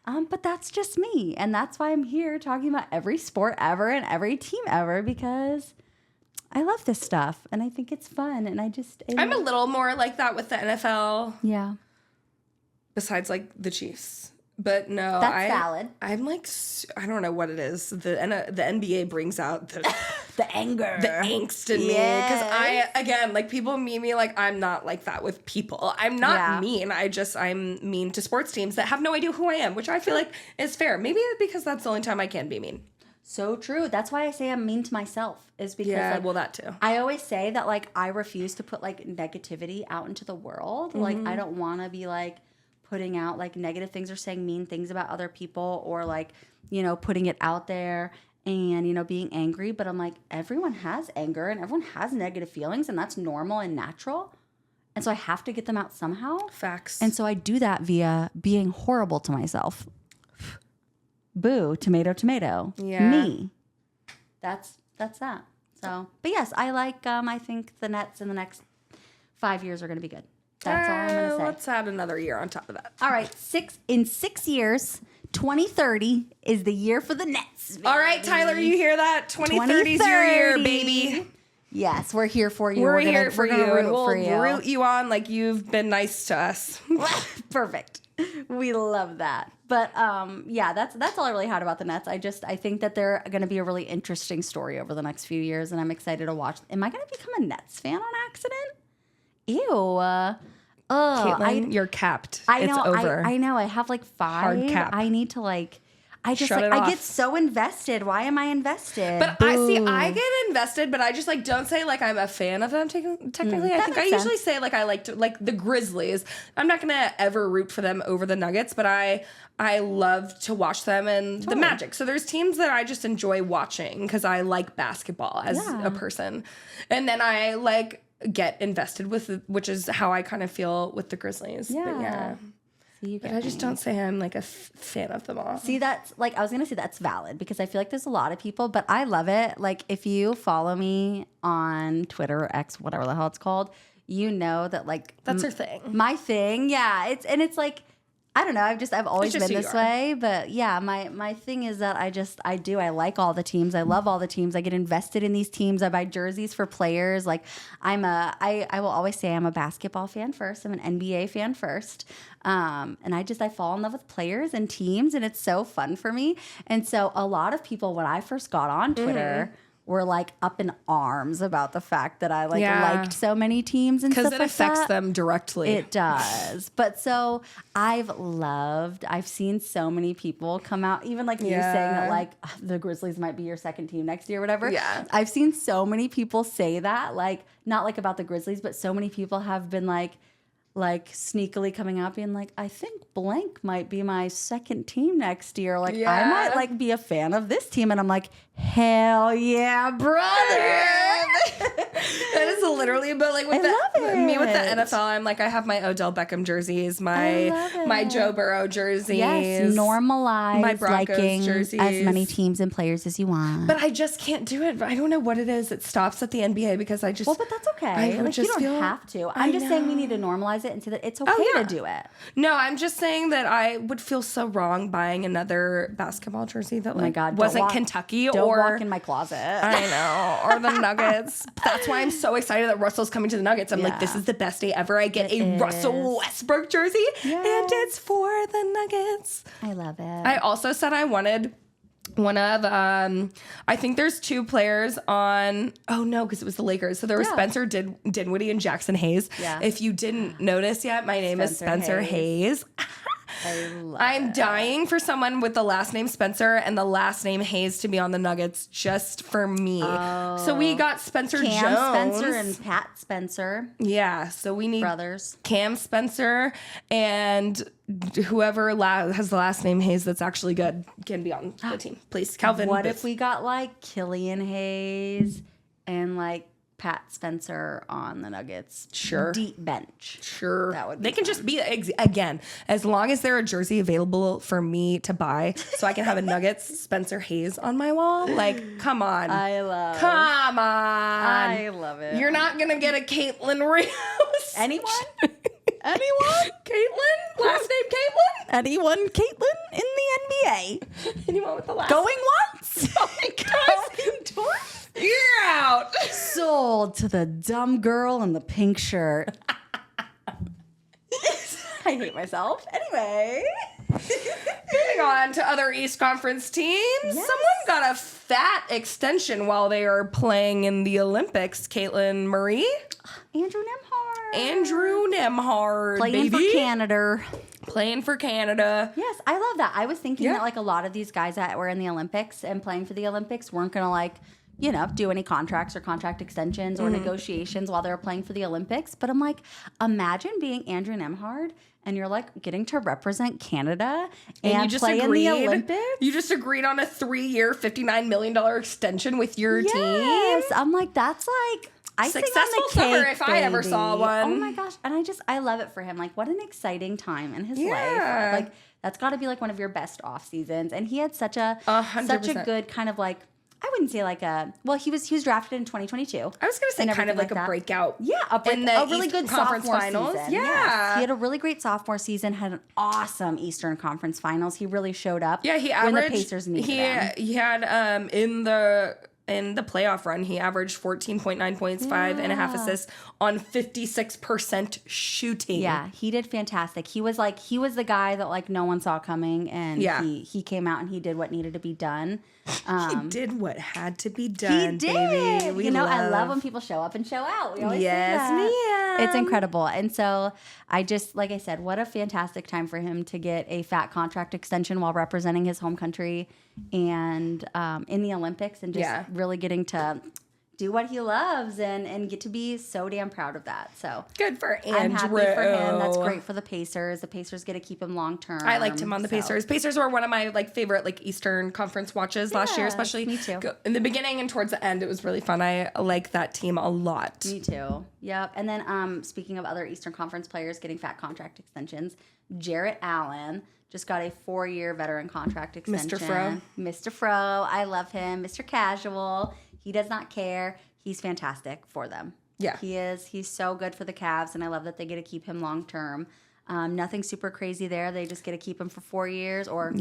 But that's just me. And that's why I'm here talking about every sport ever and every team ever, because I love this stuff and I think it's fun. And I'm a little more like that with the NFL. Yeah. Besides like the Chiefs. But no, that's valid. I'm like, I don't know what it is. The NBA brings out the anger, the angst in me. Because again, like people meet me like I'm not like that with people. I'm not mean. I'm mean to sports teams that have no idea who I am, which I feel like is fair. Maybe because that's the only time I can be mean. So true. That's why I say I'm mean to myself, is because like, that too. I always say that like I refuse to put like negativity out into the world. Mm-hmm. Like I don't want to be like putting out like negative things or saying mean things about other people or like, you know, putting it out there and, you know, being angry. But I'm like, everyone has anger and everyone has negative feelings and that's normal and natural. And so I have to get them out somehow. Facts. And so I do that via being horrible to myself. Boo, tomato, tomato. Yeah. Me. That's that. So, but yes, I like, I think the Nets in the next 5 years are going to be good. That's all I'm going to say. Let's add another year on top of that. All right. In 6 years, 2030 is the year for the Nets. Baby. All right, Tyler, you hear that? 2030 is your year, baby. Yes, we're here for you. We're here for you. We'll root you on like you've been nice to us. Perfect. We love that. But yeah, that's all I really had about the Nets. I think that they're going to be a really interesting story over the next few years, and I'm excited to watch. Am I going to become a Nets fan on accident? Ew. Caitlin, you're capped. I know. It's over. I know. I have like 5. Hard cap. I need to like. I just Shut like it I off. get so invested. Why am I invested? But I get invested, but I just like don't say like I'm a fan of them. Technically, I think I usually say like I like the Grizzlies. I'm not gonna ever root for them over the Nuggets, but I love to watch them and the Magic. So there's teams that I just enjoy watching because I like basketball as a person, and then I like get invested with, which is how I kind of feel with the Grizzlies. Yeah. But yeah. But I just don't say I'm like a fan of them all. See, that's like, I was going to say that's valid because I feel like there's a lot of people, but I love it. Like if you follow me on Twitter or X, whatever the hell it's called, you know that like. That's her thing. My thing. Yeah. It's like, I don't know. I've always been this way, but yeah, my thing is that I like all the teams. I love all the teams. I get invested in these teams. I buy jerseys for players. Like I will always say I'm a basketball fan first. I'm an NBA fan first. And I fall in love with players and teams, and it's so fun for me. And so a lot of people, when I first got on Twitter, were like up in arms about the fact that I liked so many teams and stuff like that. Because it affects them directly. It does. But so I've seen so many people come out, even like you saying that like the Grizzlies might be your second team next year or whatever. Yeah. I've seen so many people say that, like not like about the Grizzlies, but so many people have been like sneakily coming out being like, I think blank might be my second team next year. Like I might like be a fan of this team. And I'm like, hell yeah, brother. That is literally, but like with me with the NFL, I'm like, I have my Odell Beckham jerseys, my Joe Burrow jerseys. Yes, normalize my Broncos liking jerseys. as many teams and players as you want. But I just can't do it. I don't know what it is. It stops at the NBA because I just. Well, but that's okay. Like you don't have to. I'm just saying we need to normalize it and say that it's okay to do it. No, I'm just saying that I would feel so wrong buying another basketball jersey that like wasn't Kentucky or walk in my closet. I know, or the Nuggets. That's why I'm so excited that Russell's coming to the Nuggets. I'm like, this is the best day ever. I get a Russell Westbrook jersey, and it's for the Nuggets. I love it. I also said I wanted one of, I think there's 2 players on, because it was the Lakers. So there was Spencer Dinwiddie and Jackson Hayes. Yeah. If you didn't notice yet, my name is Spencer Hayes. I'm dying for someone with the last name Spencer and the last name Hayes to be on the Nuggets just for me. So we got Spencer Cam Jones. Spencer and Pat Spencer. Yeah, so we need brothers. Cam Spencer and whoever has the last name Hayes that's actually good can be on the team. Please, Calvin. What if we got like Killian Hayes and like Pat Spencer on the Nuggets? Sure. Deep bench. Sure. That would be They can fun. just be, again, as long as they're a jersey available for me to buy so I can have a Nuggets Spencer Hayes on my wall. Like, come on. Come on. I love it. You're not going to get a Caitlin Rios. Anyone? Caitlin? Last name Caitlin? Anyone? Caitlin in the NBA? Anyone with the last Going once? Oh my gosh. Going twice? You're out. Sold to the dumb girl in the pink shirt. I hate myself. Anyway. Moving on to other East Conference teams. Yes. Someone got a fat extension while they are playing in the Olympics. Caitlin Murray. Andrew Nembhard. Playing baby. for Canada. Playing for Canada. Yes, I love that. I was thinking that like a lot of these guys that were in the Olympics and playing for the Olympics weren't going to like, do any contracts or contract extensions or negotiations while they were playing for the Olympics. But I'm like, imagine being Andrew Nembhard and you're like getting to represent Canada and you just play agreed, in the Olympics. You just agreed on a 3-year, $59 million extension with your team. Yes, I'm like, that's like icing successful on the cake, summer if I ever saw one. Oh my gosh. And I love it for him. Like, what an exciting time in his life. Like, that's got to be like one of your best off seasons. And he had such a good kind of like, I wouldn't say like he was drafted in 2022. I was going to say kind of like a breakout. Yeah, a really good Conference sophomore finals. season. Yeah. Yes. He had a really great sophomore season, had an awesome Eastern Conference finals. He really showed up Yeah, he when averaged. the Pacers needed him. He had in the in the playoff run. He averaged 14.9 points, 5.5 assists on 56% shooting. Yeah, he did fantastic. He was the guy that like no one saw coming, and he came out and he did what needed to be done. He did what had to be done. He did. Baby. I love when people show up and show out. We always say Yes, that. ma'am. It's incredible. And so I just, like I said, what a fantastic time for him to get a fat contract extension while representing his home country and in the Olympics, and just really getting to do what he loves and get to be so damn proud of that. So good for Andrew. I'm happy for him. That's great for the Pacers. The Pacers get to keep him long term. I liked him on the Pacers. Pacers were one of my like favorite like Eastern Conference watches last year, especially me too. In the beginning and towards the end. It was really fun. I like that team a lot. Me too. Yep. And then speaking of other Eastern Conference players getting fat contract extensions, Jarrett Allen just got a 4-year veteran contract extension. Mr. Fro. I love him. Mr. Casual. He does not care. He's fantastic for them. Yeah. He is. He's so good for the Cavs, and I love that they get to keep him long term. Nothing super crazy there. They just get to keep him for 4 years, or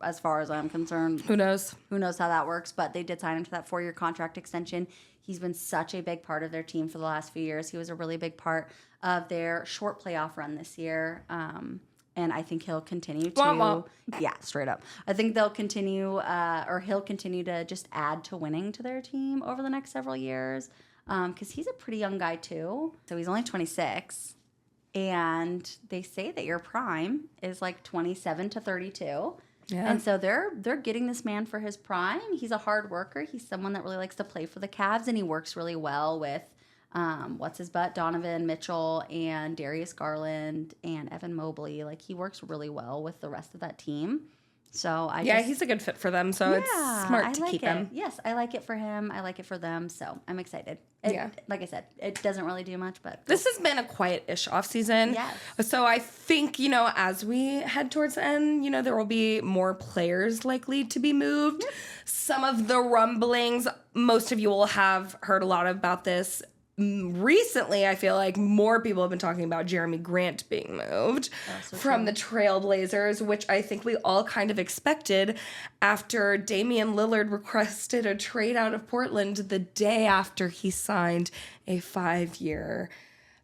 as far as I'm concerned. Who knows? Who knows how that works, but they did sign him to that 4-year contract extension. He's been such a big part of their team for the last few years. He was a really big part of their short playoff run this year. And I think he'll continue to, straight up. I think they'll continue, or he'll continue to just add to winning to their team over the next several years. Because he's a pretty young guy too. So he's only 26. And they say that your prime is like 27 to 32. Yeah. And so they're getting this man for his prime. He's a hard worker. He's someone that really likes to play for the Cavs, and he works really well with Donovan Mitchell and Darius Garland and Evan Mobley. Like, he works really well with the rest of that team. So he's a good fit for them. So it's smart to keep him. Yes, I like it for him. I like it for them. So I'm excited. Like I said, it doesn't really do much, but this has been a quiet-ish offseason. Yes. So I think, as we head towards the end, there will be more players likely to be moved. Yep. Some of the rumblings, most of you will have heard a lot about this. Recently, I feel like more people have been talking about Jeremy Grant being moved from the Trailblazers, which I think we all kind of expected after Damian Lillard requested a trade out of Portland the day after he signed a 5-year,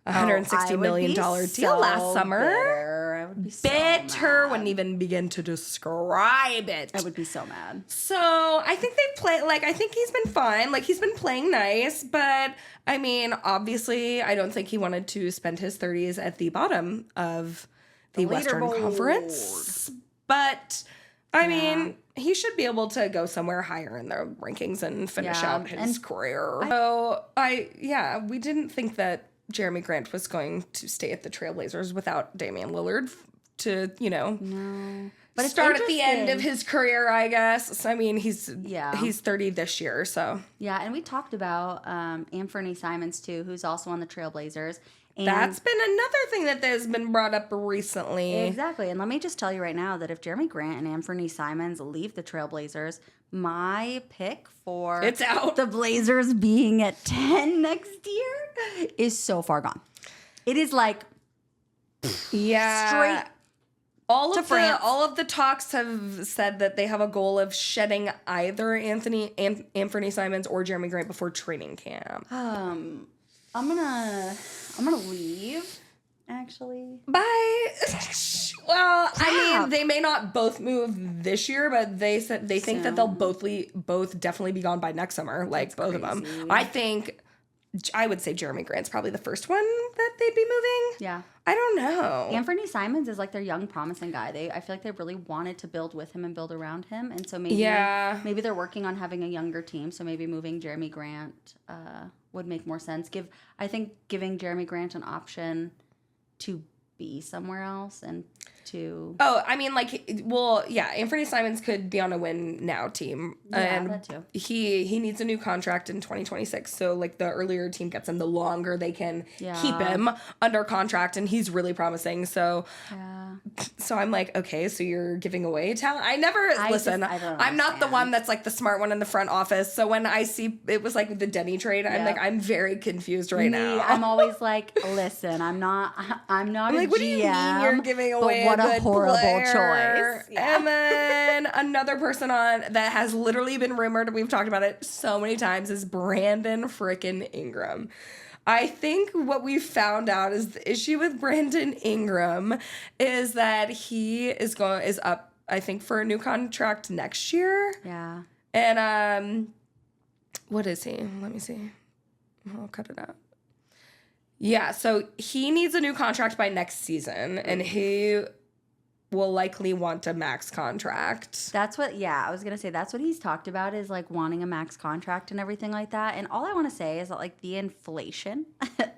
$160 million deal last summer. Bitter. I would be so bitter. Wouldn't even begin to describe it. I would be so mad. So I think I think he's been fine. Like, he's been playing nice, but I mean, obviously, I don't think he wanted to spend his 30s at the bottom of the Western Conference. But I mean, he should be able to go somewhere higher in the rankings and finish out his career. We didn't think that Jeremy Grant was going to stay at the Trailblazers without Damian Lillard to, No. But start at the end of his career, I guess. So, I mean, he's 30 this year, so. Yeah, and we talked about Anthony Simons, too, who's also on the Trailblazers. And that's been another thing that has been brought up recently. Exactly. And let me just tell you right now that if Jeremy Grant and Anthony Simons leave the Trailblazers, my pick for the Blazers being at 10 next year is so far gone. It is like straight all of the talks have said that they have a goal of shedding either Anthony Simons or Jeremy Grant before training camp. I'm gonna leave, actually. Bye. Well, I mean, they may not both move this year, but they said they think that they'll both definitely be gone by next summer, like both of them. I would say Jeremy Grant's probably the first one that they'd be moving. Yeah. I don't know. Anthony Simons is like their young, promising guy. I feel like they really wanted to build with him and build around him. And so maybe they're working on having a younger team. So maybe moving Jeremy Grant would make more sense. I think giving Jeremy Grant an option to be somewhere else and to... Oh, I mean, Anthony Simons could be on a win now team. Yeah, and that too. He needs a new contract in 2026. So, the earlier team gets him, the longer they can keep him under contract, and he's really promising. So, so I'm like, okay, so you're giving away talent? I'm not the one that's, the smart one in the front office. So when I see it was, the Denny trade, I'm very confused right now. I'm always like, listen, I'm not a like, what do you mean you're giving away what a good horrible player? choice. Yeah. And then another person on that has literally been rumored, we've talked about it so many times, is Brandon frickin' Ingram. I think what we found out is the issue with Brandon Ingram is that he is up, I think, for a new contract next year. Yeah. And what is he? Let me see. I'll cut it out. Yeah, so he needs a new contract by next season, and he will likely want a max contract. That's what, I was going to say, that's what he's talked about, is like wanting a max contract and everything like that. And all I want to say is that like the inflation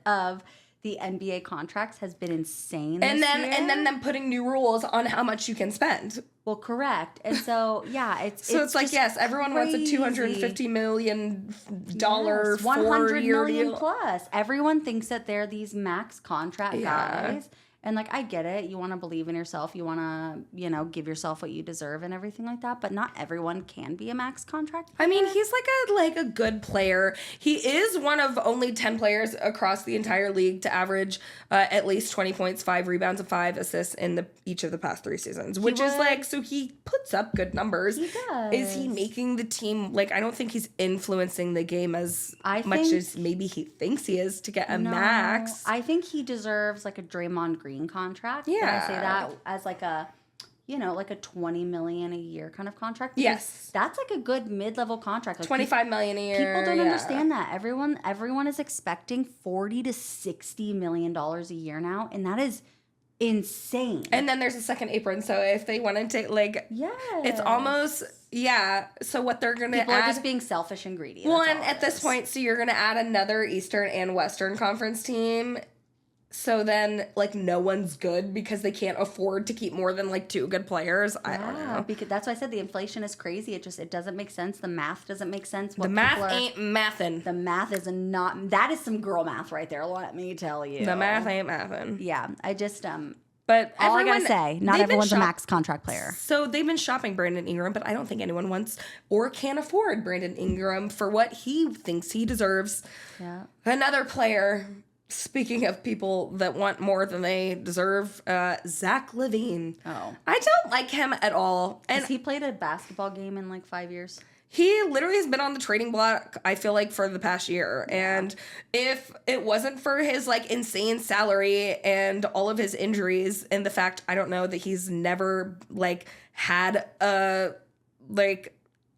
of the NBA contracts has been insane this year. And then them putting new rules on how much you can spend. Well, correct. And so, it's like, yes, everyone wants a $250 million 4-year deal. Plus. Everyone thinks that they're these max contract guys. And, like, I get it. You want to believe in yourself. You want to, give yourself what you deserve and everything like that. But not everyone can be a max contract player. I mean, he's like a good player. He is one of only 10 players across the entire league to average at least 20 points, 5 rebounds, and 5 assists in each of the past 3 seasons. Which is like, so he puts up good numbers. He does. Is he making the team, like, I don't think he's influencing the game as much as maybe he thinks he is to get a max. I think he deserves, like, a Draymond Green contract. Yeah. And I say that as like a, like a $20 million a year kind of contract. Yes. That's like a good mid-level contract. Like $25 million a year. People don't understand that. Everyone is expecting $40 to $60 million a year now, and that is insane. And then there's a second apron, so if they want to take, like, it's almost, so what they're going to add. People are just being selfish and greedy. Well, and at this point, so you're going to add another Eastern and Western Conference team. So then, like, no one's good because they can't afford to keep more than, like, 2 good players. I don't know. Because that's why I said the inflation is crazy. It doesn't make sense. The math doesn't make sense. The math ain't mathin'. The math is not. That is some girl math right there. Let me tell you. The math ain't mathin'. Yeah, I just But all I gotta say, not everyone's a max contract player. So they've been shopping Brandon Ingram, but I don't think anyone wants or can afford Brandon Ingram for what he thinks he deserves. Yeah. Another player. Speaking of people that want more than they deserve, Zach LaVine. Oh. I don't like him at all. And has he played a basketball game in like 5 years? He literally has been on the trading block, I feel like, for the past year. And if it wasn't for his, like, insane salary and all of his injuries and the fact, I don't know, that he's never, like, had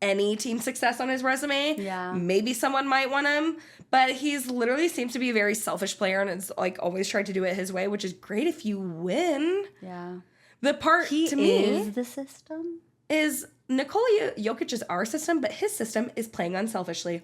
any team success on his resume. Yeah. Maybe someone might want him. But he's literally seems to be a very selfish player and is, like, always tried to do it his way, which is great if you win. Yeah. The part, to me, is the system. Is Nikola Jokic is our system, but his system is playing unselfishly.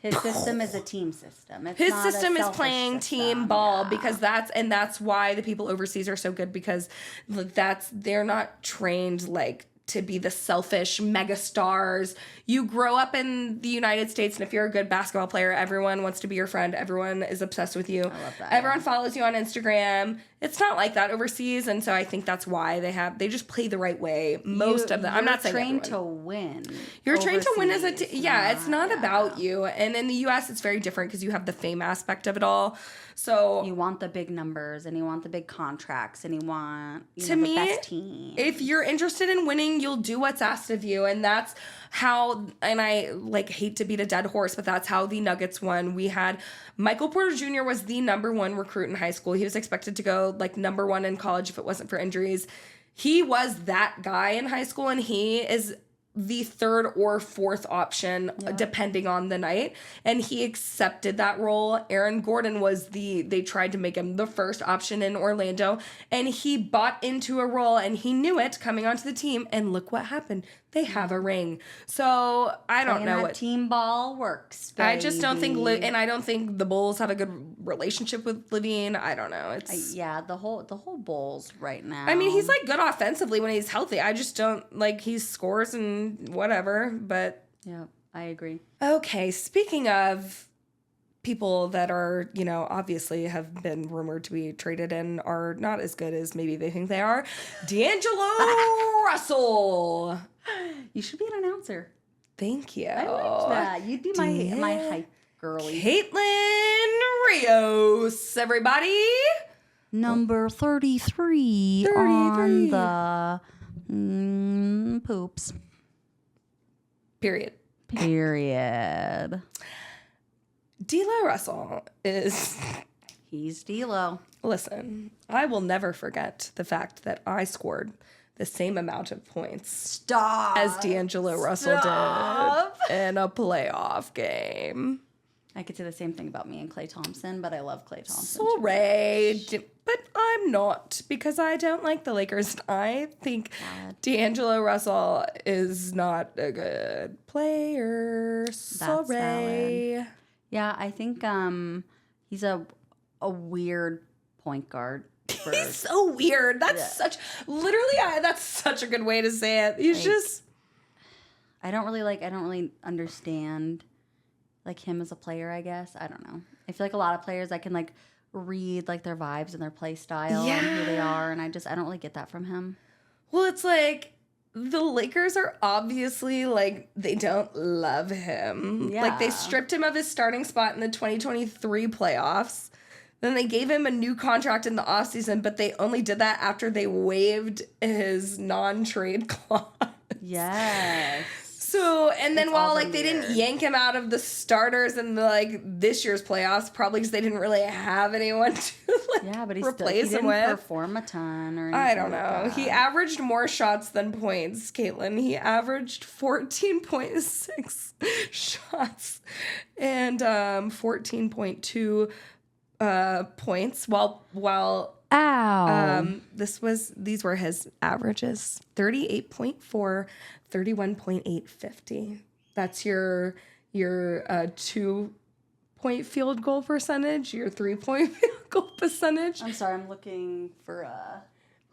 His system is a team system. It's his not system a is playing system. team ball because that's why the people overseas are so good, because they're not trained, like, to be the selfish mega stars. You grow up in the United States, and if you're a good basketball player, everyone wants to be your friend. Everyone is obsessed with you. I love that. Everyone follows you on Instagram. It's not like that overseas, and so I think that's why they just play the right way. Most of them. I'm not saying trained everyone. to win. You're trained to win as a it's not about you. you. And in the U.S., it's very different because you have the fame aspect of it all. So you want the big numbers, and you want the big contracts, and you want to me, the best team. If you're interested in winning, you'll do what's asked of you, and that's how. And I hate to beat a dead horse, but that's how the Nuggets won. We had Michael Porter Jr. was the #1 recruit in high school. He was expected to go #1 in college if it wasn't for injuries. He was that guy in high school, and he is the 3rd or 4th option, depending on the night. And he accepted that role. Aaron Gordon was they tried to make him the 1st option in Orlando, and he bought into a role, and he knew it coming onto the team, and look what happened. They have a ring. So I don't know what team ball works. Baby. I just don't think, and I don't think the Bulls have a good relationship with LaVine. I don't know. It's the whole Bulls right now. I mean, he's good offensively when he's healthy. I just don't he scores and whatever. But yeah, I agree. Okay, speaking of people that are, obviously have been rumored to be traded and are not as good as maybe they think they are, D'Angelo Russell. You should be an announcer. Thank you. I liked that. You'd be my hype girly. Caitlin Rios, everybody. number 33, 33. on the poops. Period. D'Lo Russell is... He's D'Lo. Listen, I will never forget the fact that I scored the same amount of points as D'Angelo Russell did in a playoff game. I could say the same thing about me and Klay Thompson, but I love Klay Thompson. Sorry, but I'm not, because I don't like the Lakers. I think D'Angelo Russell is not a good player. Sorry. Valid. Yeah, I think he's a weird point guard. He's so weird. That's that's such a good way to say it. He's just... I don't really understand like him as a player, I guess. I don't know. I feel like a lot of players I can like read like their vibes and their play style and who they are, and I don't really get that from him. Well, it's like the Lakers are obviously like they don't love him. Yeah. Like they stripped him of his starting spot in the 2023 playoffs. Then they gave him a new contract in the offseason, but they only did that after they waived his non-trade clause. Yes. So, and then while like they weird. didn't yank him out of the starters in the, like this year's playoffs, probably because they didn't really have anyone to but he replace him didn't with. Perform a ton or anything. I don't know. He averaged more shots than points, Caitlin. He averaged 14.6 shots and 14.2 points while these were his averages: 38.4, 31.8, 50. That's your 2-point field goal percentage, your 3-point field goal percentage. I'm sorry, I'm looking for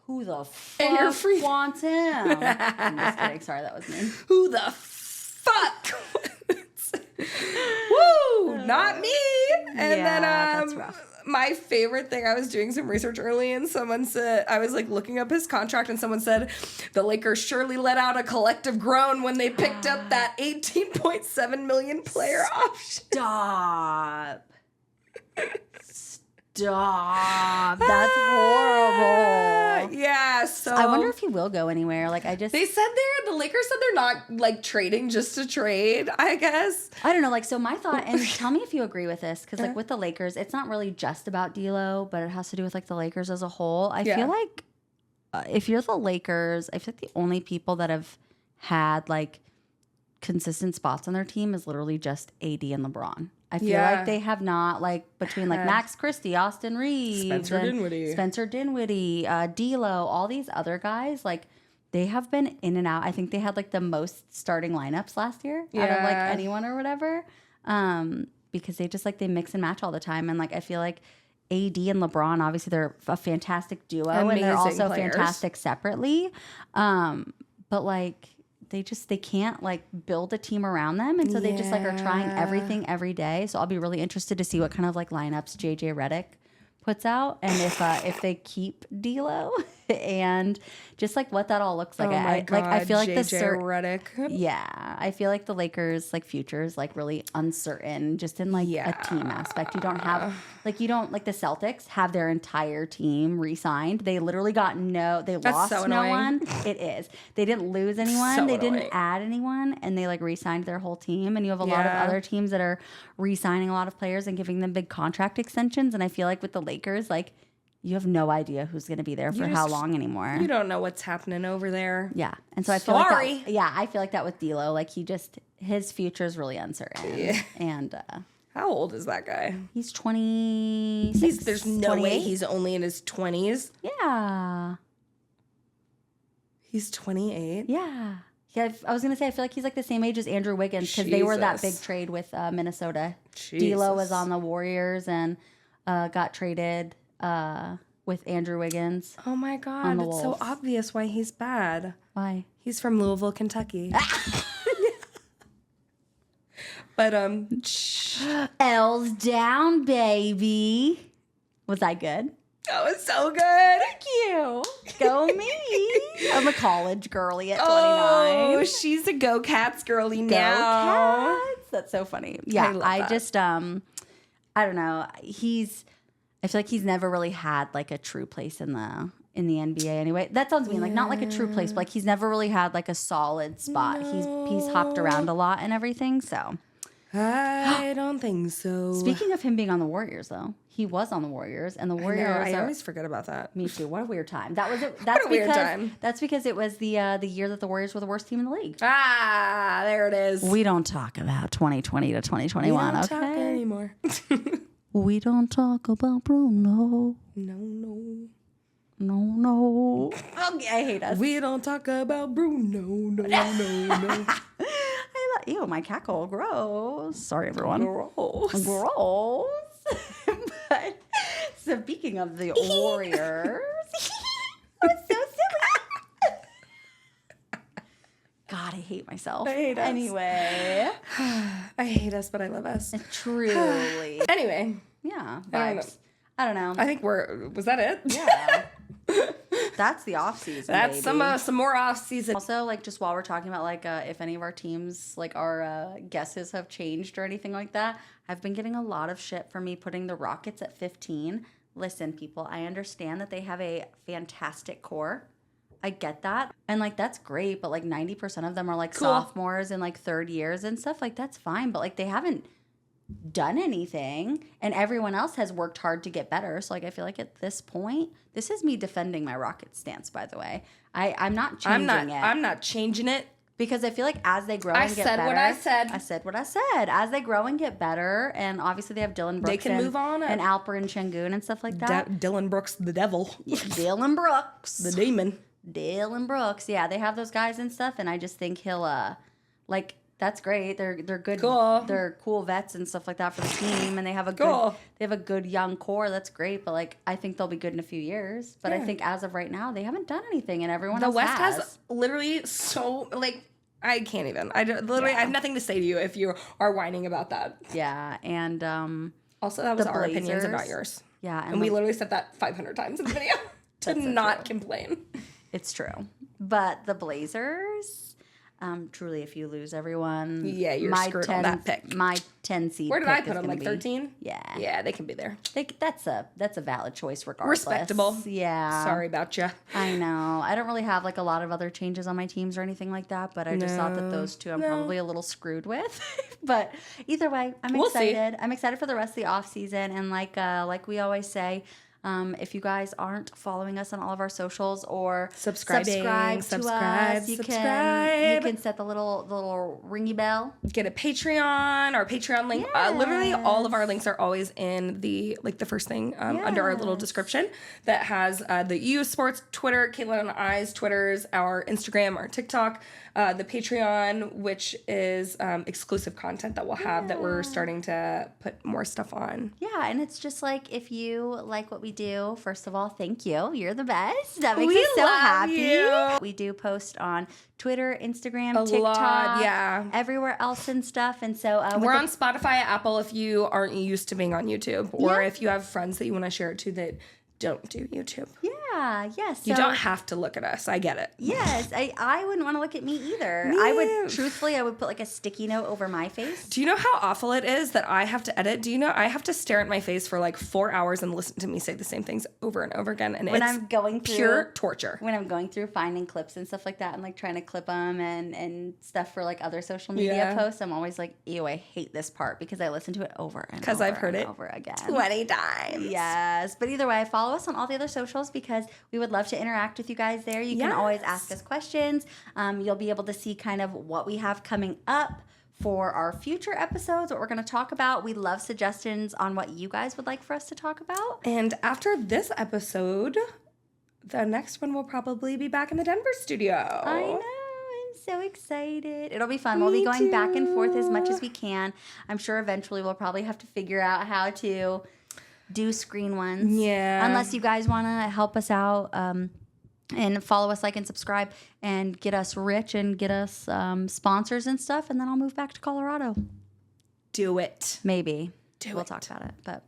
who the And you're fuck free. wants him? I'm just kidding. Sorry, that was me. Who the fuck? Woo! Not me. And then that's rough. My favorite thing, I was doing some research early and someone said, I was like looking up his contract and someone said the Lakers surely let out a collective groan when they picked up that $18.7 million player option. Stop. That's horrible. Yeah, so I wonder if he will go anywhere. Like, they said the Lakers said they're not like trading just to trade, I guess. I don't know. Like, so my thought, and tell me if you agree with this, because like with the Lakers, it's not really just about D'Lo, but it has to do with like the Lakers as a whole. I feel like if you're the Lakers, I feel like the only people that have had like consistent spots on their team is literally just AD and LeBron. I feel like they have not, like, between, like, Max Christie, Austin Reeves, Spencer Dinwiddie, D'Lo, all these other guys, like, they have been in and out. I think they had, like, the most starting lineups last year out of, like, anyone or whatever, because they just, like, they mix and match all the time. And, like, I feel like AD and LeBron, obviously, they're a fantastic duo, and they're also fantastic separately. But, like... They can't like build a team around them, and so they just like are trying everything every day. So I'll be really interested to see what kind of like lineups JJ Redick puts out, and if they keep D'Lo, and just like what that all looks like. I feel like JJ Redick. Yeah, I feel like the Lakers like future is like really uncertain, just in like a team aspect. You don't have like the Celtics have their entire team re-signed. They literally got lost so no annoying. one. It is. They didn't lose anyone. So they annoying. didn't add anyone, and they like re-signed their whole team. And you have a lot of other teams that are re-signing a lot of players and giving them big contract extensions. And I feel like with the Lakers, like you have no idea who's going to be there for how long anymore. You don't know what's happening over there. Yeah. And so I feel like I feel like that with D'Lo, like his future is really uncertain. Yeah. And how old is that guy? He's 26. There's no 28? way he's only in his 20s. Yeah. He's 28. Yeah. Yeah, I was going to say, I feel like he's like the same age as Andrew Wiggins, because they were that big trade with Minnesota. D'Lo was on the Warriors and got traded with Andrew Wiggins. Oh my God, it's so obvious why he's bad. Why? He's from Louisville, Kentucky. But L's down, baby. Was I good? That was so good. Thank you. Go me. I'm a college girly at 29. Oh, she's a Go Cats girly now. Go Cats. That's so funny. Yeah, I just I don't know. I feel like he's never really had like a true place in the NBA anyway. That sounds mean, like not like a true place, but like he's never really had like a solid spot. No. He's hopped around a lot and everything. So I don't think so. speaking of him being on the Warriors, though, he was on the Warriors, and the Warriors. I always forget about that. Me too. What a weird time. That's What a weird time. That's because it was the year that the Warriors were the worst team in the league. Ah, there it is. We don't talk about 2020 to 2021. We don't okay. talk anymore. We don't talk about Bruno. No. Okay, I hate us. We don't talk about Bruno. No. Ew, my cackle. Gross. Sorry, everyone. Gross. But speaking of the Warriors, that was so silly. God, I hate myself. I hate us. Anyway. I hate us, but I love us. Truly. Anyway. Yeah. I don't know. Vibes. I don't know. I think was that it? Yeah. That's the off season. That's baby. some more off season. Also, like, just while we're talking about, like, if any of our teams, like, our guesses have changed or anything like that, I've been getting a lot of shit for me putting the Rockets at 15. Listen, people, I understand that they have a fantastic core. I get that. And, like, that's great, but, like, 90% of them are, like, sophomores and, like, third years and stuff. Like, that's fine, but, like, they haven't done anything, and everyone else has worked hard to get better. So, like, I feel like at this point, this is me defending my Rockets stance, by the way. I'm not changing it. I'm not changing it. Because I feel like as they grow and get better. I said what I said. As they grow and get better, and obviously they have Dylan Brooks. They can move on. And Alper and Şengün and stuff like that. Dylan Brooks, the devil. Dylan Brooks. The demon. Dylan Brooks. Yeah, they have those guys and stuff, and I just think he'll, like, that's great. They're good. Cool. They're cool vets and stuff like that for the team, and they have a good young core. That's great. But like, I think they'll be good in a few years. But I think as of right now, they haven't done anything, and everyone else West has. has literally I can't even. I have nothing to say to you if you are whining about that. Yeah, and also that was our Blazers, opinions and not yours. Yeah, and we literally said that 500 times in the video to not complain. It's true, but the Blazers. Truly, if you lose everyone, yeah, you're screwed on that pick. My 10 seed. Where did I put them? Like 13? Yeah, they can be there. That's a valid choice, regardless. Respectable. Yeah. Sorry about you. I know. I don't really have like a lot of other changes on my teams or anything like that, but I just thought that those two I'm probably a little screwed with. But either way, I'm excited. I'm excited for the rest of the off season, and like we always say. If you guys aren't following us on all of our socials or subscribe to us, you can set the little ringy bell. Get a Patreon. Our Patreon link. Yes. Literally, all of our links are always in the first thing under our little description that has the EU Sports Twitter, Caitlin and I's Twitters, our Instagram, our TikTok, the Patreon, which is exclusive content that we'll have that we're starting to put more stuff on. Yeah, and it's just like, if you like what we do, first of all, thank you. You're the best. That makes me so happy. You. We do post on Twitter, Instagram, TikTok, everywhere else and stuff. And so we're on Spotify, Apple if you aren't used to being on YouTube, or if you have friends that you want to share it to that don't do YouTube. Yeah, yes. You don't have to look at us. I get it. Yes, I wouldn't want to look at me either. Truthfully, I would put like a sticky note over my face. Do you know how awful it is that I have to edit? Do you know I have to stare at my face for like 4 hours and listen to me say the same things over and over again? And I'm going through pure torture. When I'm going through finding clips and stuff like that and like trying to clip them and stuff for like other social media posts, I'm always like, ew, I hate this part because I listen to it over and over. Because I've heard it over again 20 times. Yes, but either way, follow us on all the other socials because we would love to interact with you guys there. You can always ask us questions. You'll be able to see kind of what we have coming up for our future episodes, what we're going to talk about. We love suggestions on what you guys would like for us to talk about. And after this episode, the next one will probably be back in the Denver studio. I know. I'm so excited. It'll be fun. We'll be going back and forth as much as we can. I'm sure eventually we'll probably have to figure out how to do screen ones. Yeah. Unless you guys want to help us out and follow us, like, and subscribe and get us rich and get us sponsors and stuff. And then I'll move back to Colorado. Do it. Maybe. We'll talk about it. But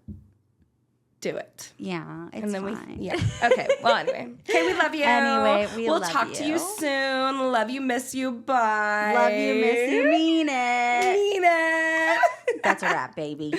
do it. Yeah, it's fine. Okay. Well, anyway. Okay, we love you. Anyway, we'll talk to you soon. Love you, miss you. Bye. Love you, miss you. Mean it. Mean it. That's a wrap, baby.